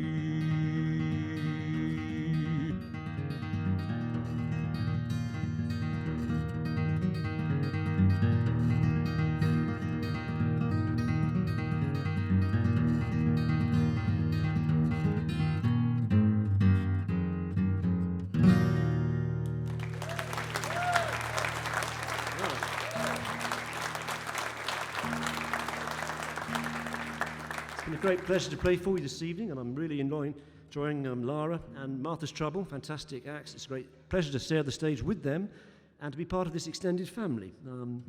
Great pleasure to play for you this evening, and I'm really enjoying Lara and Martha's Trouble, fantastic acts. It's a great pleasure to share the stage with them and to be part of this extended family.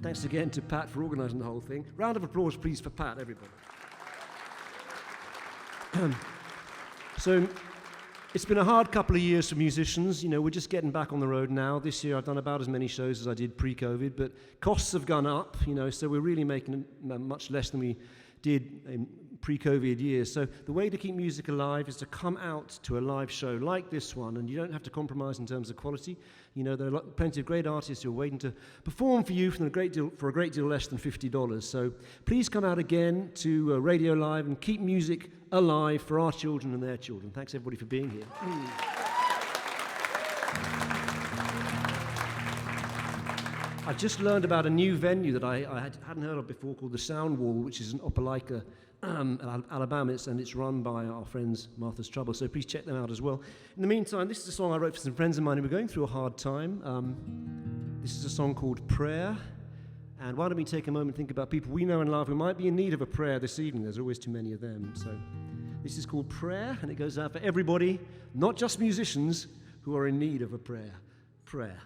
Thanks again to Pat for organising the whole thing. Round of applause, please, for Pat, everybody. So, it's been a hard couple of years for musicians. You know, we're just getting back on the road now. This year I've done about as many shows as I did pre-COVID, but costs have gone up, you know, so we're really making much less than we did in pre-COVID years. So the way to keep music alive is to come out to a live show like this one, and you don't have to compromise in terms of quality. You know, there are plenty of great artists who are waiting to perform for you for a great deal less than $50. So please come out again to RadioLive and keep music alive for our children and their children. Thanks everybody for being here. I've just learned about a new venue that I hadn't heard of before called the Sound Wall, which is in Opelika, Alabama, and it's run by our friends Martha's Trouble, so please check them out as well. In the meantime, this is a song I wrote for some friends of mine who were going through a hard time. This is a song called Prayer, and why don't we take a moment and think about people we know and love who might be in need of a prayer this evening. There's always too many of them. So this is called Prayer, and it goes out for everybody, not just musicians, who are in need of a prayer. Prayer.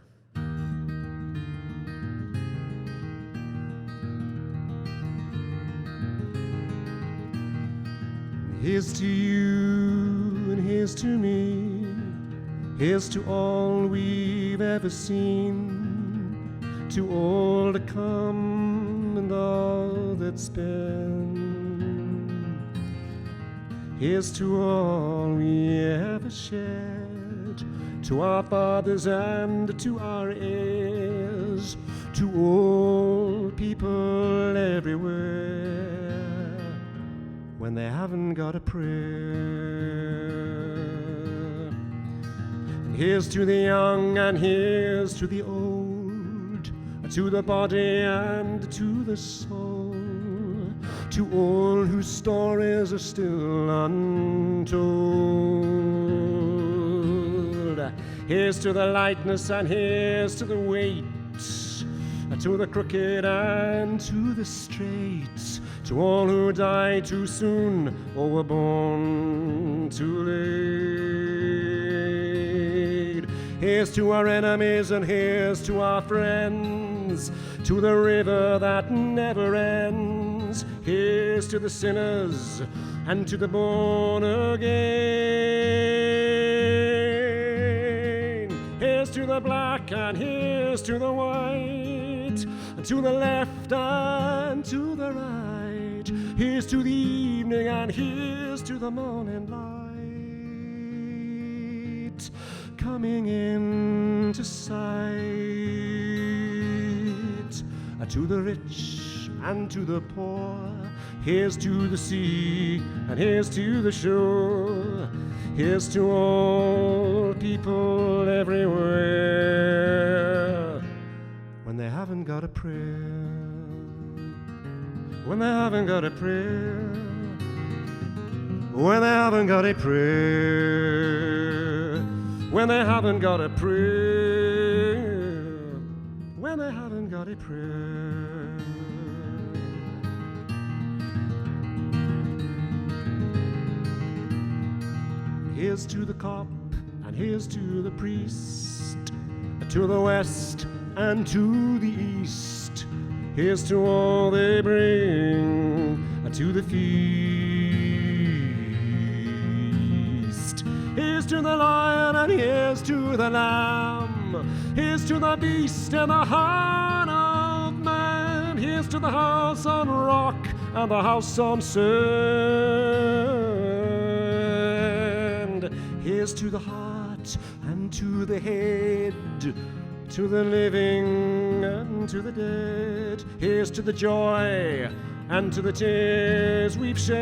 Here's to you and here's to me, here's to all we've ever seen, to all to come and all that's been. Here's to all we ever shared, to our fathers and to our heirs, to all people everywhere, when they haven't got a prayer. And here's to the young and here's to the old, to the body and to the soul, to all whose stories are still untold. Here's to the lightness and here's to the weight, to the crooked and to the straight, to all who died too soon or were born too late. Here's to our enemies and here's to our friends, to the river that never ends. Here's to the sinners and to the born again. Here's to the black and here's to the white, to the left and to the right. Here's to the evening and here's to the morning light, coming into sight. To the rich and to the poor, here's to the sea and here's to the shore. Here's to all people everywhere, when they haven't got a prayer. When they haven't got a prayer, when they haven't got a prayer, when they haven't got a prayer, when they haven't got a prayer. Here's to the cop and here's to the priest, to the west and to the east. Here's to all they bring to the feast. Here's to the lion and here's to the lamb. Here's to the beast and the heart of man. Here's to the house on rock and the house on sand. Here's to the heart and to the head, to the living and to the dead. Here's to the joy and to the tears we've shed.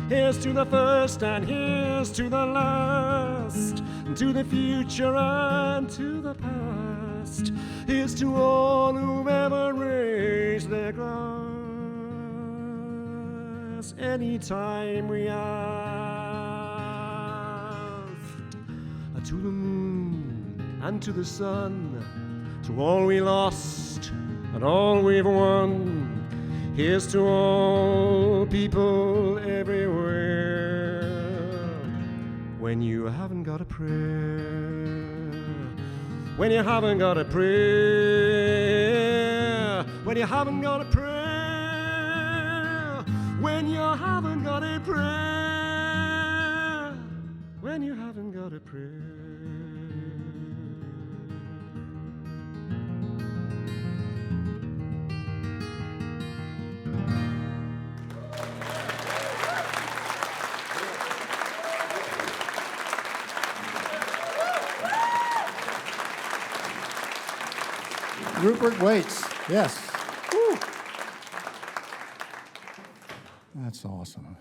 Here's to the first and here's to the last, to the future and to the past. Here's to all who've ever raised their glass anytime we asked. To the moon and to the sun, to all we lost and all we've won. Here's to all people everywhere, when you haven't got a prayer, when you haven't got a prayer, when you haven't got a prayer, when you haven't got a prayer, when you haven't got a prayer.
Rupert Wates. Yes. Woo. That's awesome.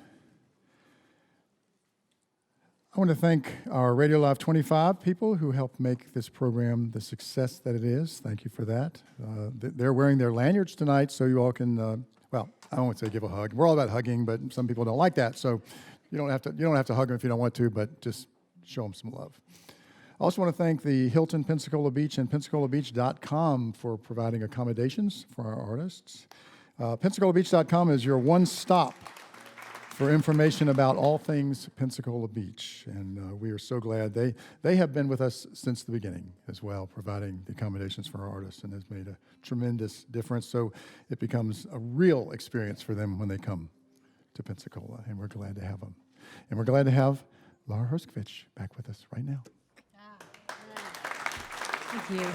I want to thank our RadioLive 25 people who helped make this program the success that it is. Thank you for that. They're wearing their lanyards tonight, so you all can, well, I don't want to say give a hug. We're all about hugging, but some people don't like that, so you don't have to hug them if you don't want to, but just show them some love. I also want to thank the Hilton Pensacola Beach and PensacolaBeach.com for providing accommodations for our artists. PensacolaBeach.com is your one-stop for information about all things Pensacola Beach, and we are so glad they have been with us since the beginning as well, providing the accommodations for our artists, and has made a tremendous difference. So it becomes a real experience for them when they come to Pensacola, and we're glad to have them. And we're glad to have Lara Herscovitch back with us right now.
Thank you.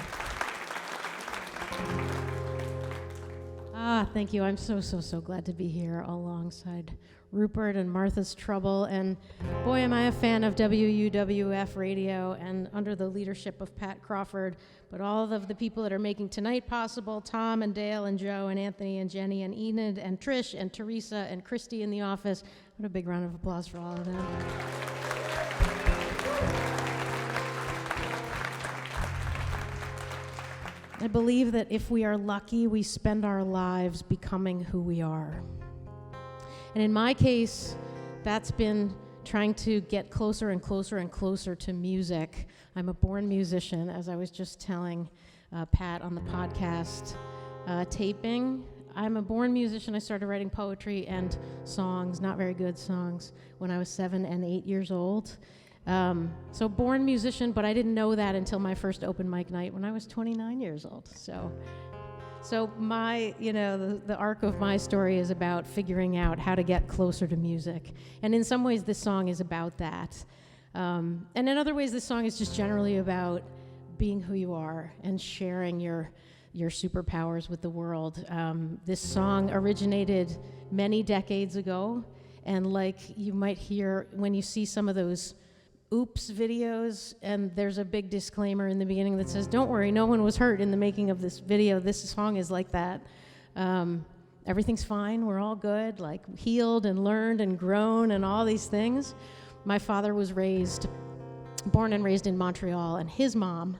Thank you. I'm so glad to be here alongside Rupert and Martha's Trouble. And boy, am I a fan of WUWF radio and under the leadership of Pat Crawford. But all of the people that are making tonight possible, Tom and Dale and Joe and Anthony and Jenny and Enid and Trish and Teresa and Christy in the office. What a big round of applause for all of them. I believe that if we are lucky, we spend our lives becoming who we are. And in my case, that's been trying to get closer and closer and closer to music. I'm a born musician, as I was just telling Pat on the podcast taping. I'm a born musician. I started writing poetry and songs, not very good songs, when I was 7 and 8 years old. So born musician, but I didn't know that until my first open mic night when I was 29 years old. So my, the arc of my story is about figuring out how to get closer to music. And in some ways, this song is about that. And in other ways, this song is just generally about being who you are and sharing your superpowers with the world. This song originated many decades ago. And like you might hear when you see some of those Oops videos, and there's a big disclaimer in the beginning that says, don't worry, no one was hurt in the making of this video. This song is like that. Everything's fine. We're all good, like healed and learned and grown and all these things. My father was born and raised in Montreal, and his mom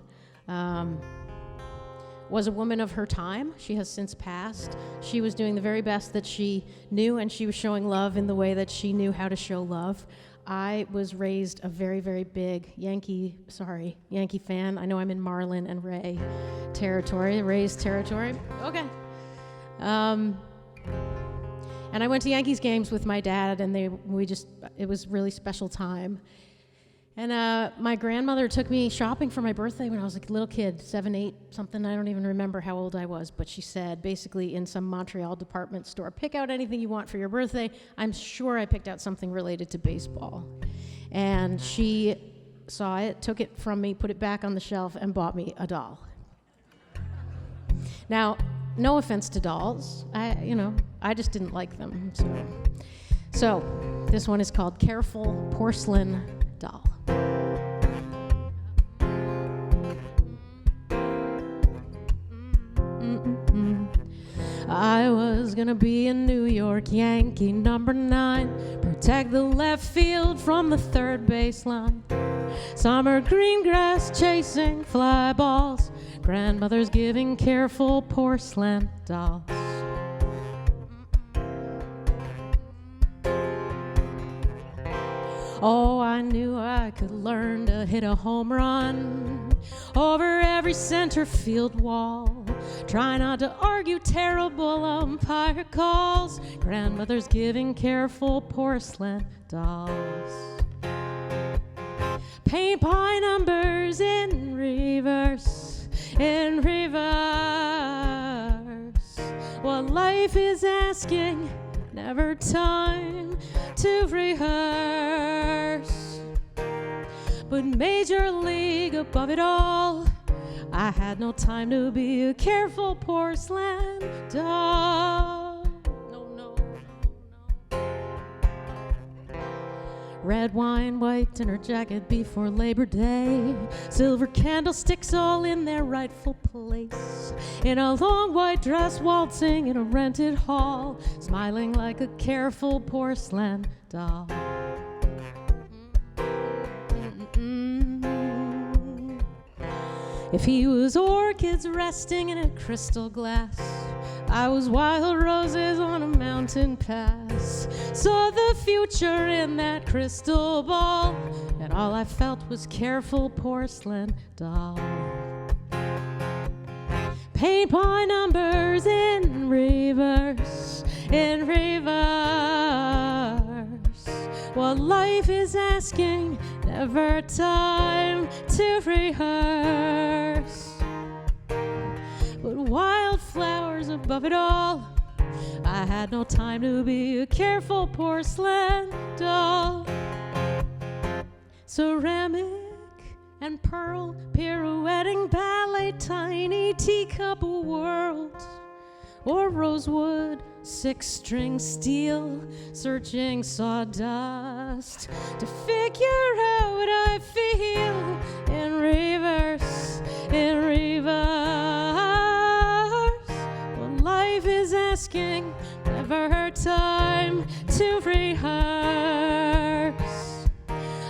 was a woman of her time. She has since passed. She was doing the very best that she knew, and she was showing love in the way that she knew how to show love. I was raised a very, very big Yankee fan. I know I'm in Marlin and Ray territory, Rays territory. Okay. And I went to Yankees games with my dad, and it was a really special time. And my grandmother took me shopping for my birthday when I was a little kid, 7, 8, something. I don't even remember how old I was, but she said, basically in some Montreal department store, pick out anything you want for your birthday. I'm sure I picked out something related to baseball. And she saw it, took it from me, put it back on the shelf, and bought me a doll. Now, no offense to dolls. I just didn't like them. So this one is called Careful Porcelain Doll. I was gonna be a New York Yankee, number 9, protect the left field from the third baseline. Summer green grass chasing fly balls, grandmother's giving careful porcelain dolls. Oh, I knew I could learn to hit a home run over every center field wall. Try not to argue terrible umpire calls. Grandmother's giving careful porcelain dolls. Paint by numbers in reverse, in reverse. What life is asking, never time to rehearse. But Major League above it all, I had no time to be a careful porcelain doll. No. Red wine wiped in her jacket before Labor Day, silver candlesticks all in their rightful place. place, in a long white dress waltzing in a rented hall, smiling like a careful porcelain doll. If he was orchids resting in a crystal glass, I was wild roses on a mountain pass. Saw the future in that crystal ball, and all I felt was careful porcelain doll. Paint by numbers in reverse, in reverse. What life is asking, never time to rehearse. But wildflowers above it all, I had no time to be a careful porcelain doll. Ceramic and pearl, pirouetting ballet, tiny teacup world, or rosewood, six-string steel, searching sawdust to figure out what I feel in reverse, in reverse. What life is asking, never time to rehearse.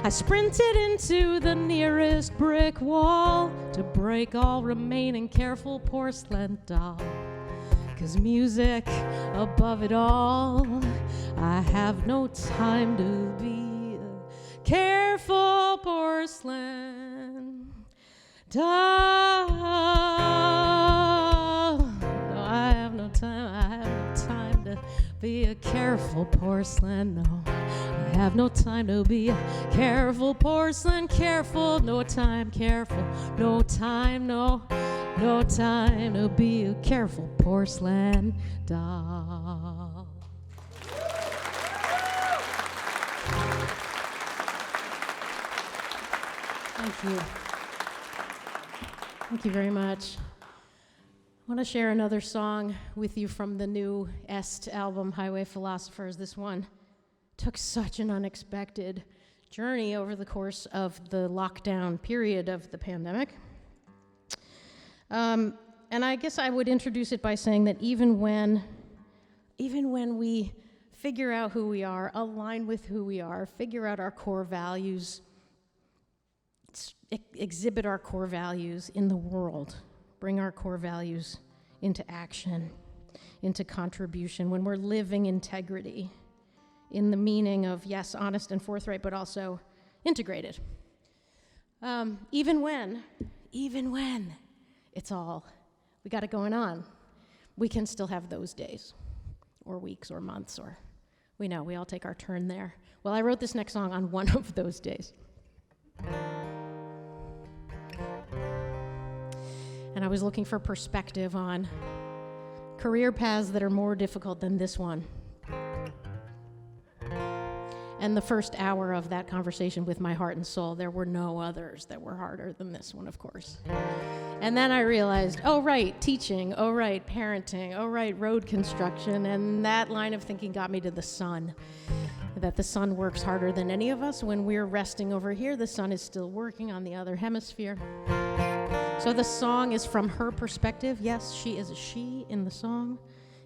I sprinted into the nearest brick wall to break all remaining careful porcelain doll. 'Cause music above it all, I have no time to be a careful porcelain doll. No, I have no time to be a careful porcelain, no. I have no time to be a careful porcelain, careful, no time, careful, no time, no time to be a careful porcelain doll. Thank you. Thank you very much. I want to share another song with you from the new Est album, Highway Philosophers. This one took such an unexpected journey over the course of the lockdown period of the pandemic. And I guess I would introduce it by saying that even when we figure out who we are, align with who we are, figure out our core values, exhibit our core values in the world, bring our core values into action, into contribution, when we're living integrity in the meaning of, yes, honest and forthright, but also integrated. Even when it's all we got it going on, we can still have those days or weeks or months, or we know we all take our turn there. Well, I wrote this next song on one of those days. And I was looking for perspective on career paths that are more difficult than this one. And the first hour of that conversation with my heart and soul, there were no others that were harder than this one, of course. And then I realized, oh, right, teaching, oh, right, parenting, oh, right, road construction. And that line of thinking got me to the sun, that the sun works harder than any of us. When we're resting over here, the sun is still working on the other hemisphere. So the song is from her perspective. Yes, she is a she in the song.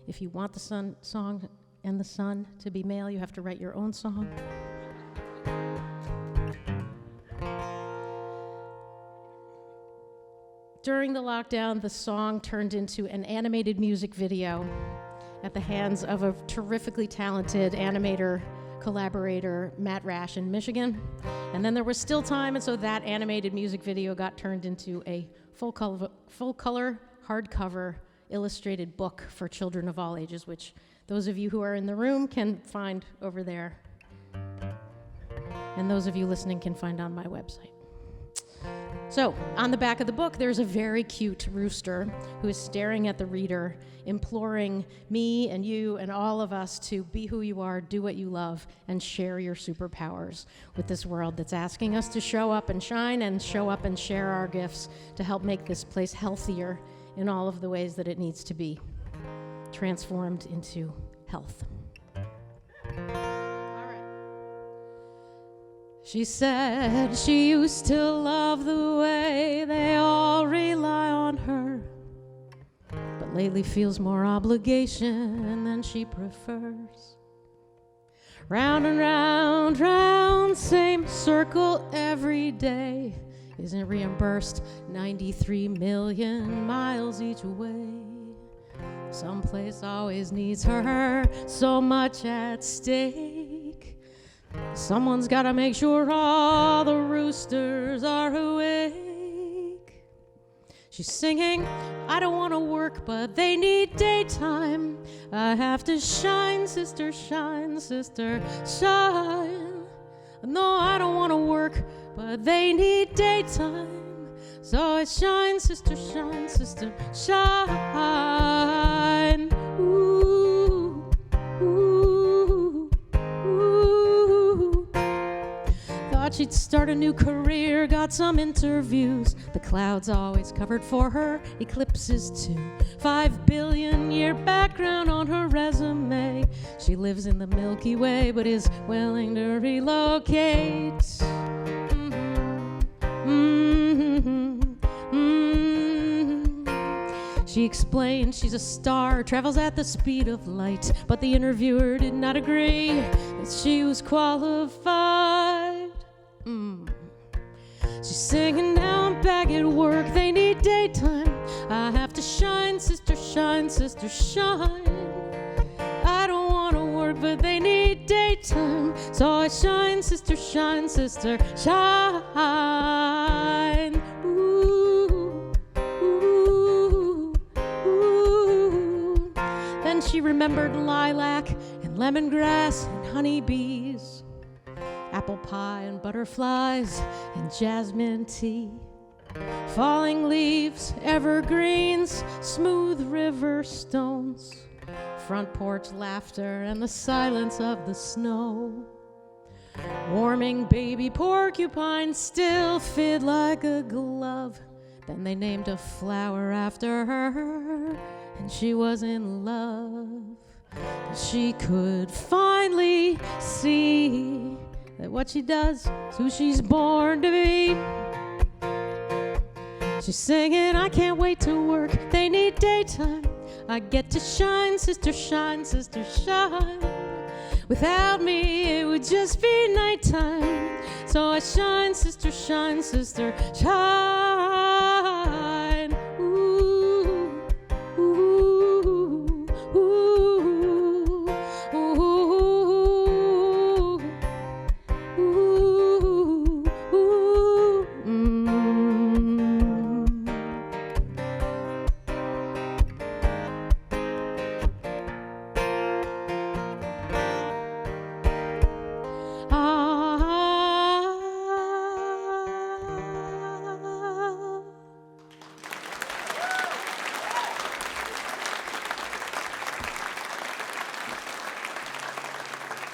If you want the song and the sun to be male, you have to write your own song. During the lockdown, the song turned into an animated music video at the hands of a terrifically talented animator collaborator, Matt Rash in Michigan. And then there was still time, and so that animated music video got turned into a full color hardcover illustrated book for children of all ages, which those of you who are in the room can find over there. And those of you listening can find on my website. So, on the back of the book, there's a very cute rooster who is staring at the reader, imploring me and you and all of us to be who you are, do what you love, and share your superpowers with this world that's asking us to show up and shine and show up and share our gifts to help make this place healthier in all of the ways that it needs to be transformed into health. She said she used to love the way they all rely on her. lately feels more obligation than she prefers. Round and round, round, same circle every day. Isn't reimbursed 93 million miles each way. Someplace always needs her, so much at stake. Someone's gotta make sure all the roosters are awake. She's singing, I don't wanna work, but they need daytime. I have to shine, sister, shine, sister, shine. No, I don't wanna work, but they need daytime. So I shine, sister, shine, sister, shine. Ooh, ooh, ooh. Thought she'd start a new career, got some interviews. The clouds always covered for her, eclipses too. 5 billion year background on her resume. She lives in the Milky Way, but is willing to relocate. She explained she's a star, travels at the speed of light, but the interviewer did not agree that she was qualified. She's singing, now I'm back at work, they need daytime. I have to shine, sister, shine, sister, shine. I don't wanna work, but they need daytime. So I shine, sister, shine, sister, shine. Ooh, ooh, ooh. Then she remembered lilac and lemongrass and honeybees, apple pie and butterflies and jasmine tea, falling leaves, evergreens, smooth river stones, front porch laughter and the silence of the snow. Warming baby porcupine still fit like a glove. Then they named a flower after her, and she was in love. She could finally see that what she does is who she's born to be. She's singing, I can't wait to work, they need daytime. I get to shine, sister, shine, sister, shine. Without me, it would just be nighttime. So I shine, sister, shine, sister, shine. Ooh, ooh, ooh, ooh, ooh, ooh,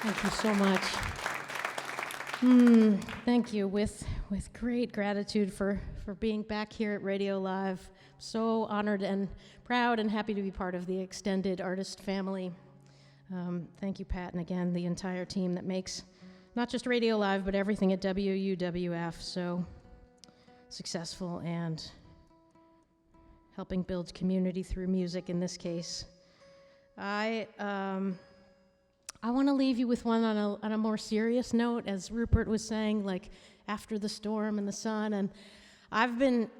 Thank you so much. Thank you. With great gratitude for being back here at Radio Live. So honored and proud and happy to be part of the extended artist family. Thank you, Pat, and again, the entire team that makes not just Radio Live, but everything at WUWF so successful and helping build community through music in this case. I want to leave you with one on a more serious note, as Rupert was saying, like after the storm and the sun. And I've been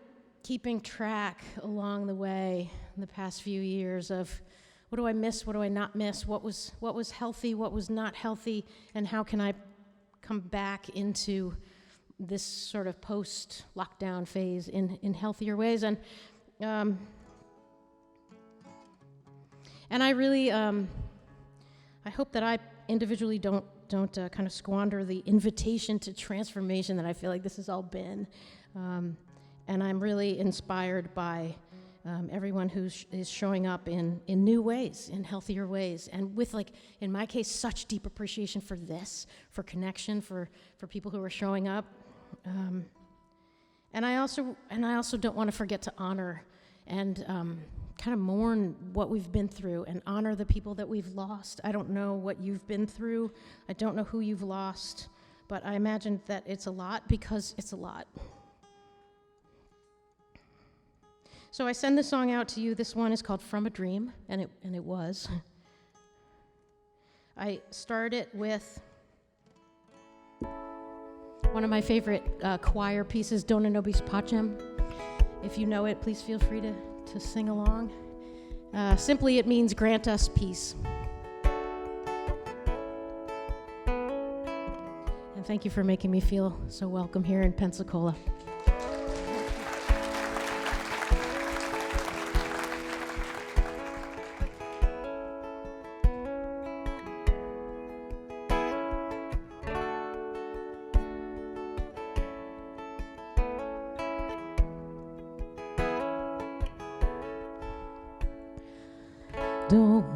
keeping track along the way in the past few years of what do I miss, what do I not miss, what was healthy, what was not healthy, and how can I come back into this sort of post-lockdown phase in healthier ways. And I really I hope that I individually don't kind of squander the invitation to transformation that I feel like this has all been. And I'm really inspired by everyone who is showing up in new ways, in healthier ways, and with, like, in my case, such deep appreciation for this, for connection, for people who are showing up. And I also don't want to forget to honor and kind of mourn what we've been through and honor the people that we've lost. I don't know what you've been through. I don't know who you've lost, but I imagine that it's a lot because it's a lot. So I send this song out to you. This one is called From a Dream, and it was. I started it with one of my favorite choir pieces, Dona Nobis Pacem. If you know it, please feel free to sing along. Simply, it means grant us peace. And thank you for making me feel so welcome here in Pensacola. Dona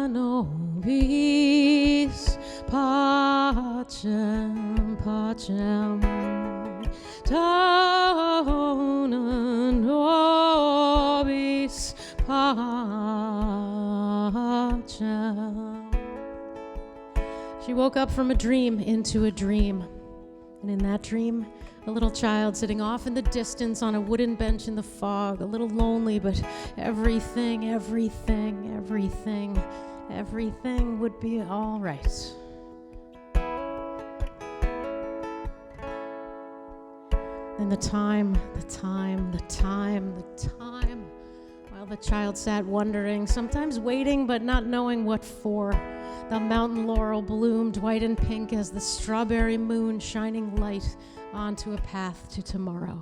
nobis pacem, pacem. Dona nobis pacem. She woke up from a dream into a dream. And in that dream, a little child sitting off in the distance on a wooden bench in the fog, a little lonely, but everything would be all right. And the time, while the child sat wondering, sometimes waiting but not knowing what for, the mountain laurel bloomed white and pink as the strawberry moon shining light onto a path to tomorrow.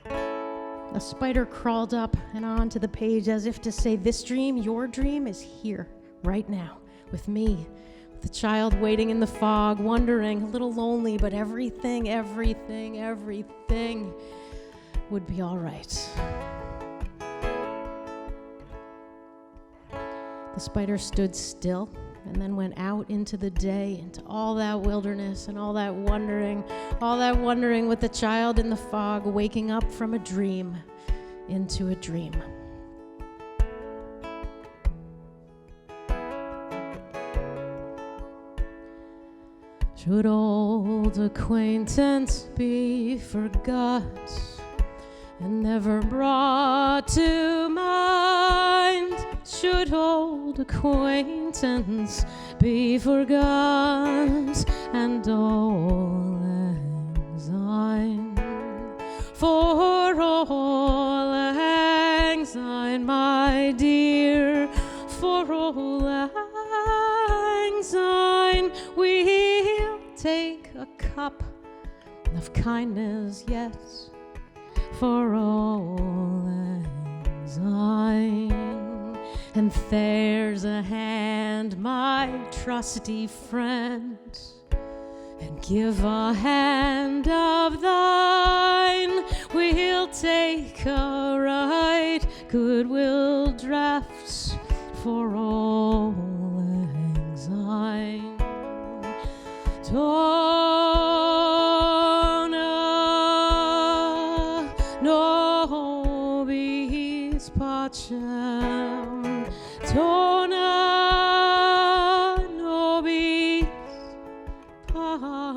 A spider crawled up and onto the page as if to say, this dream, your dream, is here, right now, with me. With the child waiting in the fog, wondering, a little lonely, but everything would be all right. The spider stood still and then went out into the day, into all that wilderness and all that wondering with the child in the fog, waking up from a dream into a dream. Should old acquaintance be forgot and never brought to mind? Should old acquaintance be forgot and all lang syne? For all lang syne, my dear, for all lang syne, we'll take a cup of kindness yet. For all lang syne, and there's a hand, my trusty friend, and give a hand of thine. We'll take a right goodwill draught for all lang syne. Dona nobis pacem, Dona nobis pacem.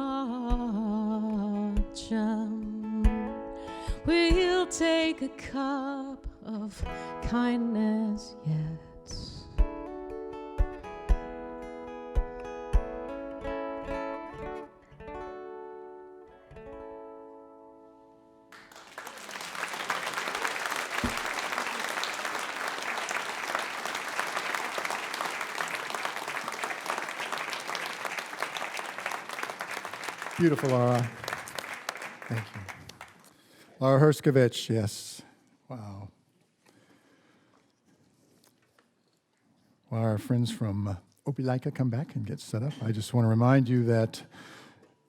We'll take a cup of kindness yet.
Beautiful, Lara. Thank you. Lara Herscovitch, yes. Wow. While our friends from Opelika come back and get set up, I just want to remind you that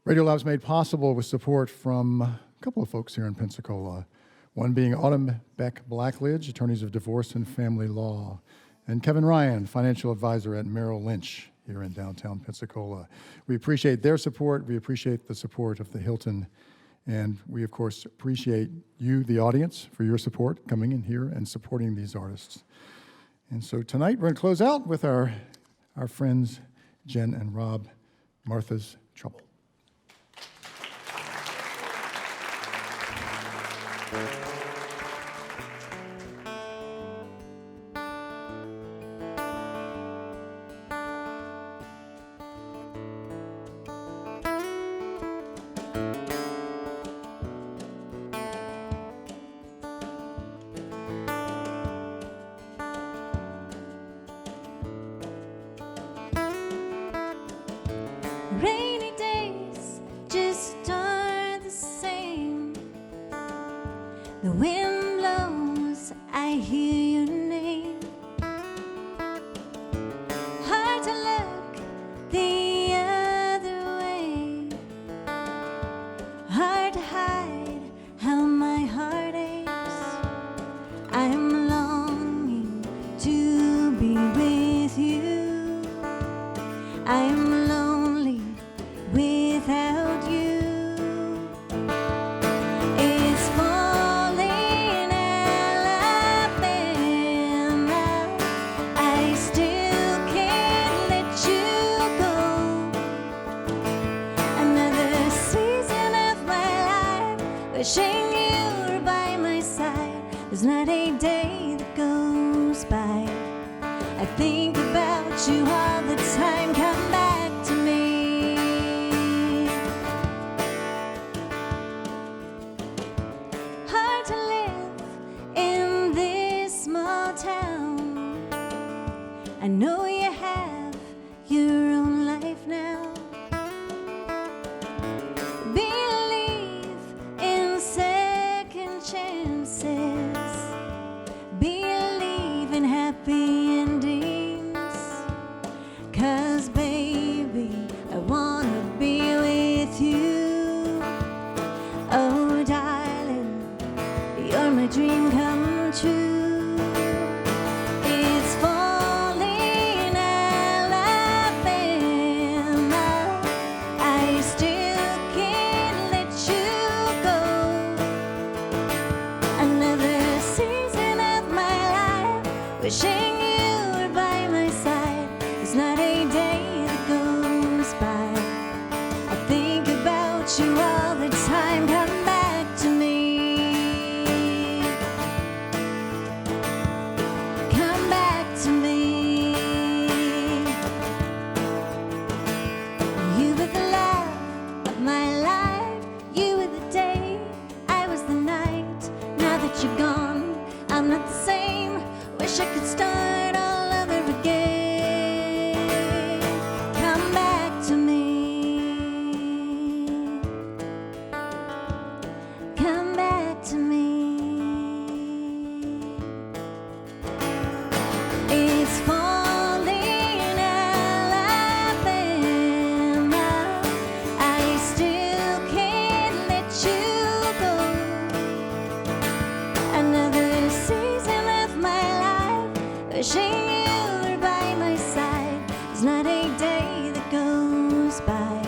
RadioLive is made possible with support from a couple of folks here in Pensacola. One being Autumn Beck Blackledge, attorneys of divorce and family law, and Kevin Ryan, financial advisor at Merrill Lynch here in downtown Pensacola. We appreciate their support. We appreciate the support of the Hilton. And we, of course, appreciate you, the audience, for your support coming in here and supporting these artists. And so tonight, we're going to close out with our friends, Jen and Rob, Martha's Trouble.
Rainy days just aren't the same. The wind blows, I hear your name. Hard to look the other way. Hard to hide how my heart aches. I'm longing to be with you. I'm lonely without you. It's falling Alabama. I still can't let you go. Another season of my life, wishing you were by my side. There's not a day that goes by. I think about you all the time. Come back to me. Hard to live in this small town. I know you have your own life now. Believe in second chances. Believe in happy endings. 'Cause baby, I wanna be with you. Oh darling, you're my dream come true. It's falling Alabama. I still can't let you go. Another season of my life, wishing you were by my side. There's not a day that goes by. I think about you all the time. Come back to me. Come back to me. You were the love of my life. You were the day, I was the night. Now that you're gone, I'm not the same. Wish I could start all over again. Come back to me. Come back to me. It's falling Alabama. I still can't let you go. Another season of my life, wishing you were by my side. There's not a day that goes by.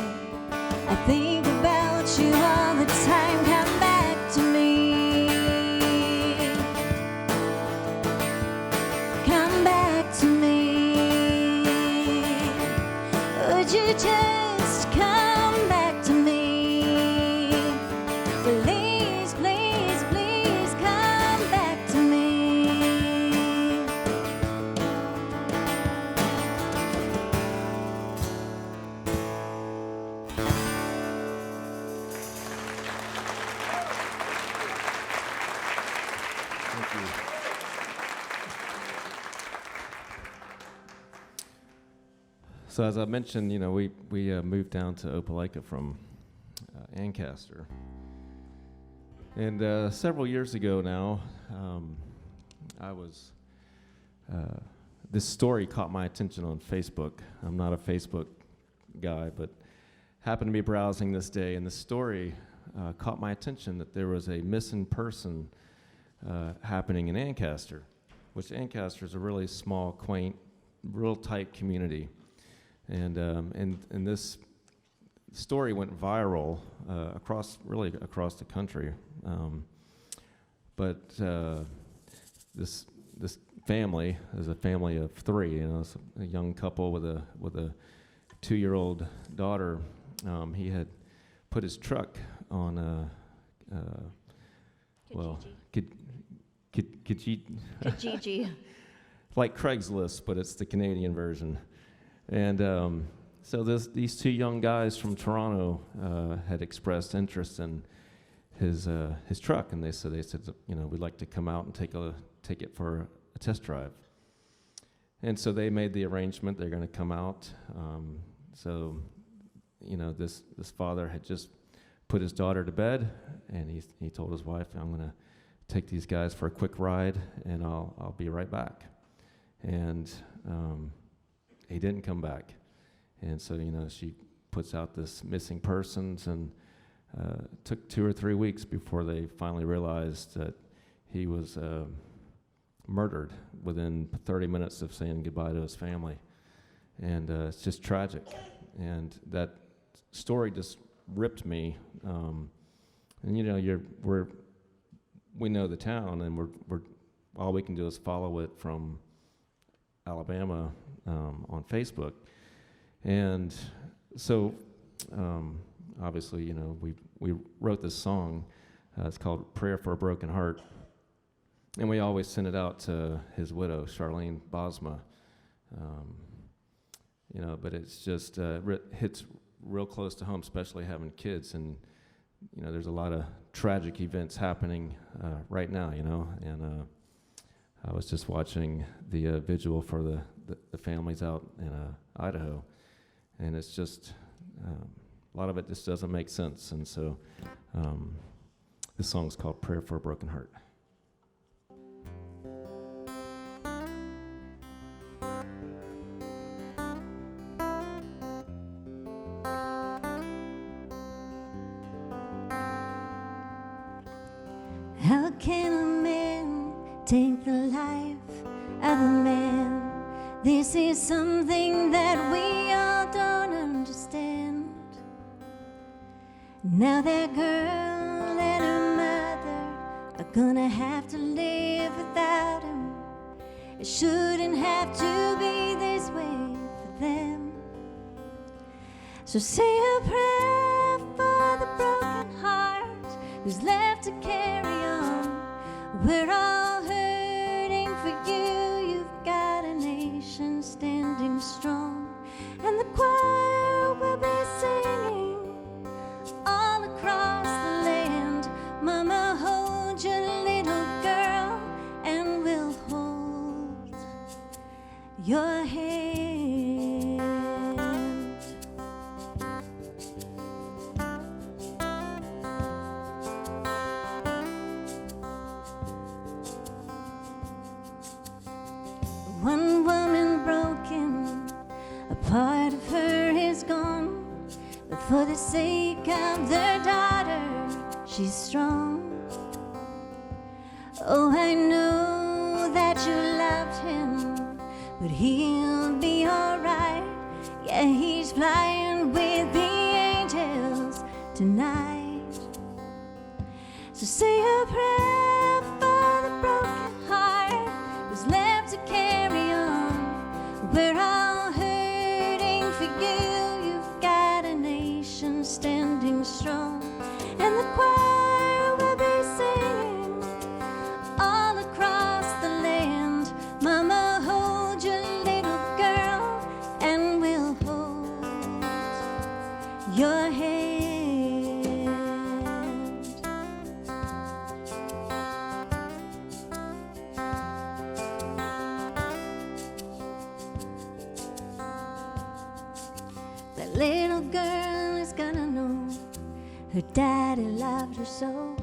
I think about you all the time. Come back to me. Come back to me. Would you just come back to me? Please, please, please come back to me.
Thank you. So as I mentioned, we moved down to Opelika from Ancaster, and several years ago now, this story caught my attention on Facebook. I'm not a Facebook guy, but happened to be browsing this day, and the story caught my attention that there was a missing person happening in Ancaster, which Ancaster is a really small, quaint, real tight community. And this story went viral across the country. But this family is a family of three. It's a young couple with a 2-year-old daughter. He had put his truck on well, Kijiji.
Kijiji.
Like Craigslist, but it's the Canadian version. And so these two young guys from Toronto had expressed interest in his truck, and they said, we'd like to come out and take it for a test drive. And so they made the arrangement. They're going to come out. So this father had just put his daughter to bed, and he told his wife, "I'm going to take these guys for a quick ride, and I'll be right back." And he didn't come back. And so, she puts out this missing persons, and it took 2 or 3 weeks before they finally realized that he was murdered within 30 minutes of saying goodbye to his family. And it's just tragic. And that story just ripped me. And we know the town, and we're all we can do is follow it from Alabama on Facebook. And so obviously, we wrote this song. It's called Prayer for a Broken Heart. And we always send it out to his widow, Charlene Bosma. But it's just hits real close to home, especially having kids. And, there's a lot of tragic events happening right now, And I was just watching the vigil for the families out in Idaho. And it's just, a lot of it just doesn't make sense. And so this song is called Prayer for a Broken Heart.
How can a man take the life of a man? This is something that we all don't understand. Now that girl and her mother are gonna have to live without him. It shouldn't have to be this way for them. So say a prayer for the broken heart who's left to carry on. We're all hurting for you. You've got a nation standing strong, and the choir will be singing all across the land. Mama, hold your little girl, and we'll hold your hand. One woman broken, a part of her is gone, but for the sake of their daughter, she's strong. Oh, I know that you loved him, but he'll be alright. Yeah, he's flying with the angels tonight. So say a prayer for the broken heart who's left to carry on. We're all hurting for you. You've got a nation standing strong, and the choir will be singing all across the land. Mama, hold your little girl, and we'll hold your hand. That little girl is gonna know her daddy loved her so.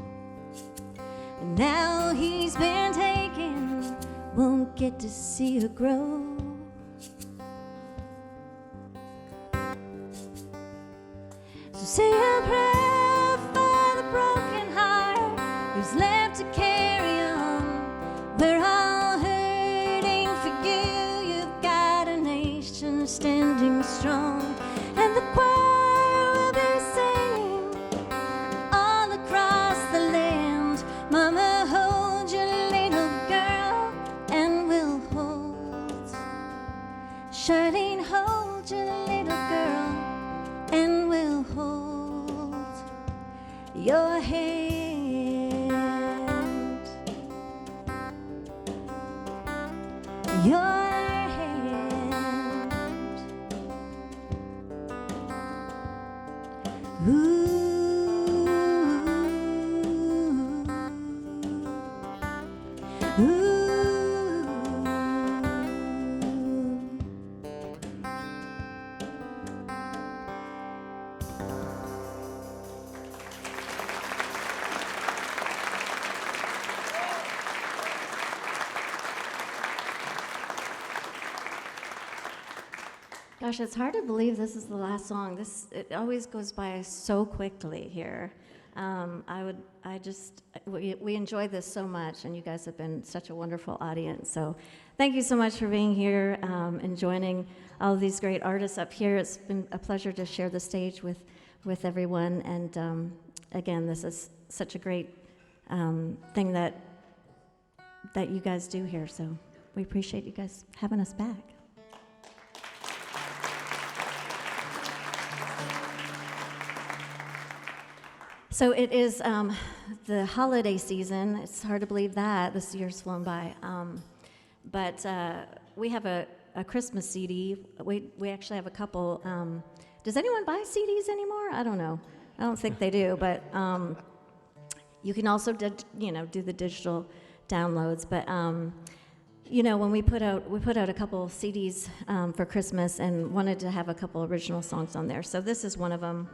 And now he's been taken, won't get to see her grow. So say a prayer for the broken heart who's left to carry on. We're all hurting for you. You've got a nation standing strong, and the choir will be singing all across the land. Mama, hold your little girl, and we'll hold. Charlene, hold your little girl, and we'll hold your hand. your hand. Ooh. Ooh. Gosh, it's hard to believe this is the last song. It always goes by so quickly here. We enjoy this so much, and you guys have been such a wonderful audience. So thank you so much for being here and joining all of these great artists up here. It's been a pleasure to share the stage with everyone. And again, this is such a great thing that you guys do here. So we appreciate you guys having us back. So it is the holiday season. It's hard to believe that. This year's flown by. But we have a Christmas CD. We actually have a couple. Does anyone buy CDs anymore? I don't know. I don't think they do. But you can also do the digital downloads. But when we put out a couple CDs for Christmas and wanted to have a couple original songs on there. So this is one of them.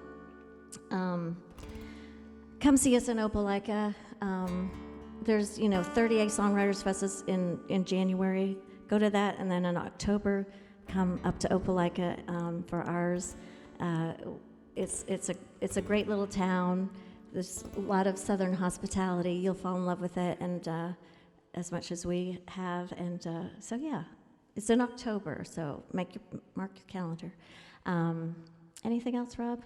Come see us in Opelika. There's 38 Songwriters Fests in January. Go to that, and then in October, come up to Opelika for ours. It's a great little town. There's a lot of Southern hospitality. You'll fall in love with it, and as much as we have. And so yeah, it's in October. So mark your calendar. Anything else, Rob?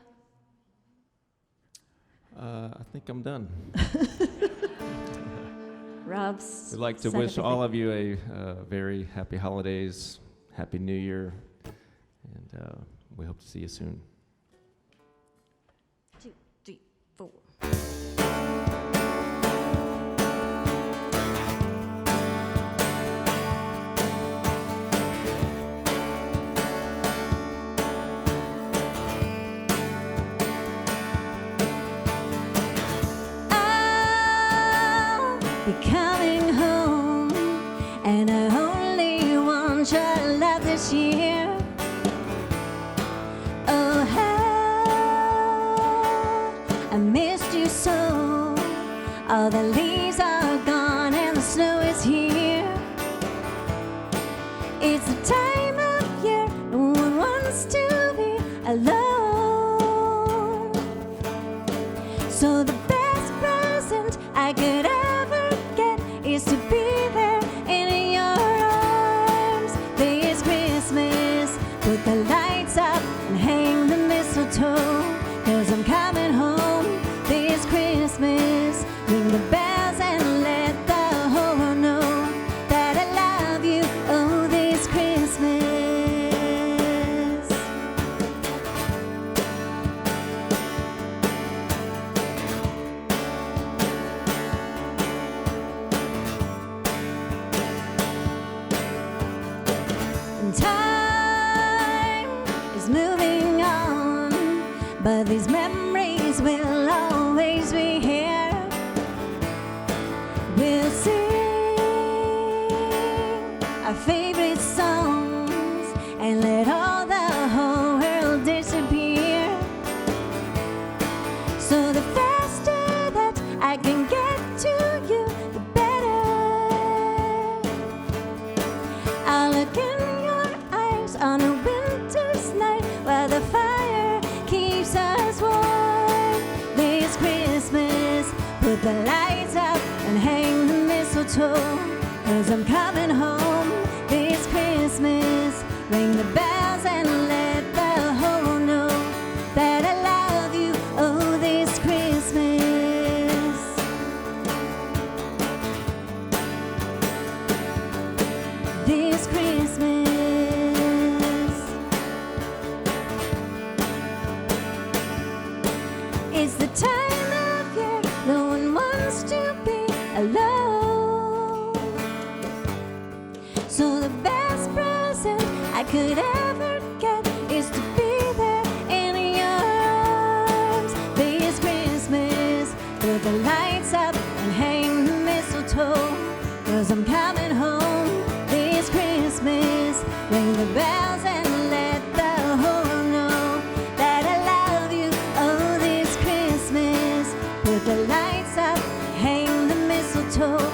I think I'm done.
Rob's.
We'd like to
said
wish
everything.
all of you a very happy holidays, happy New Year, and we hope to see you soon.
2, 3, 4. Be coming home, and I only want your love this year. Oh, how I missed you so. All the leaves are gone and the snow is here. It's the time of year no one wants to be alone. So the best present I could is to be there in your arms this Christmas. Put the lights up and hang the mistletoe, 'cause I'm coming home this Christmas. Ring the bells and let the whole world know that I love you, oh, this Christmas. Time is moving on, but these memories will always be here. We'll sing our favorite songs and let all the whole world disappear. So the faster that I can get to you, the better. I'll look in on a winter's night while the fire keeps us warm this Christmas. Put the lights up and hang the mistletoe, 'cause I'm coming home this Christmas. Ring the bells and let the whole world know that I love you, oh, this Christmas. This Christmas. It's the time of year no one wants to be alone. So the I could ever get is to be there in your arms. This Christmas, put the lights up and hang the mistletoe, 'cause I'm coming home this Christmas. Ring the bells and let the whole world know that I love you. Oh, this Christmas, put the lights up, hang the mistletoe.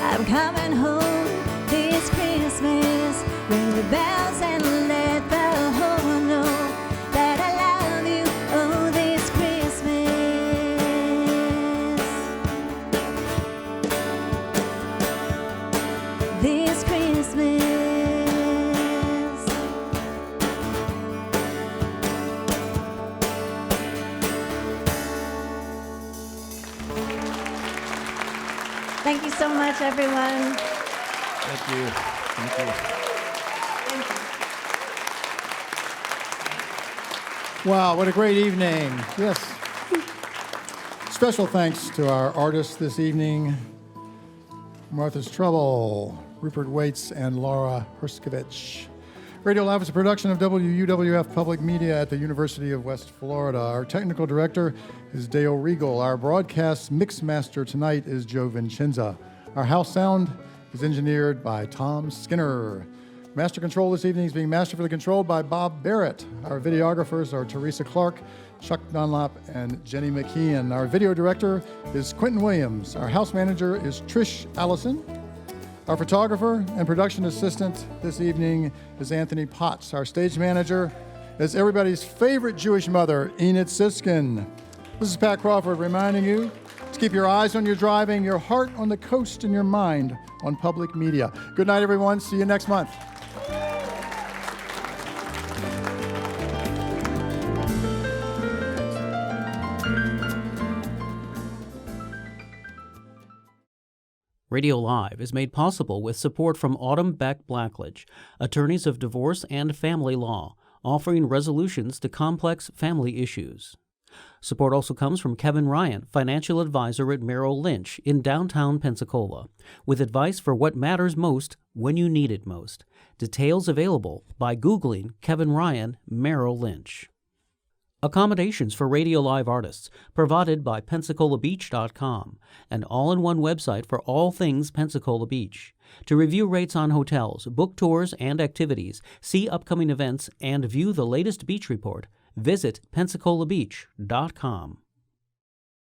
I'm coming home this Christmas. Ring the bells and let the whole world know that I love you. Oh, this Christmas. This Christmas. Thank you so much, everyone.
Thank you. Thank you.
Wow, what a great evening. Yes. Special thanks to our artists this evening, Martha's Trouble, Rupert Wates, and Lara Herscovitch. Radio Live is a production of WUWF Public Media at the University of West Florida. Our technical director is Dale Regal. Our broadcast mix master tonight is Joe Vincenza. Our house sound is engineered by Tom Skinner. Master control this evening is being masterfully controlled by Bob Barrett. Our videographers are Teresa Clark, Chuck Dunlop, and Jenny McKeon. Our video director is Quentin Williams. Our house manager is Trish Allison. Our photographer and production assistant this evening is Anthony Potts. Our stage manager is everybody's favorite Jewish mother, Enid Siskin. This is Pat Crawford reminding you to keep your eyes on your driving, your heart on the coast, and your mind on public media. Good night, everyone. See you next month.
Radio Live is made possible with support from Autumn Beck Blackledge, attorneys of divorce and family law, offering resolutions to complex family issues. Support also comes from Kevin Ryan, financial advisor at Merrill Lynch in downtown Pensacola, with advice for what matters most when you need it most. Details available by Googling Kevin Ryan, Merrill Lynch. Accommodations for Radio Live artists provided by PensacolaBeach.com, an all-in-one website for all things Pensacola Beach. To review rates on hotels, book tours and activities, see upcoming events, and view the latest beach report, visit PensacolaBeach.com.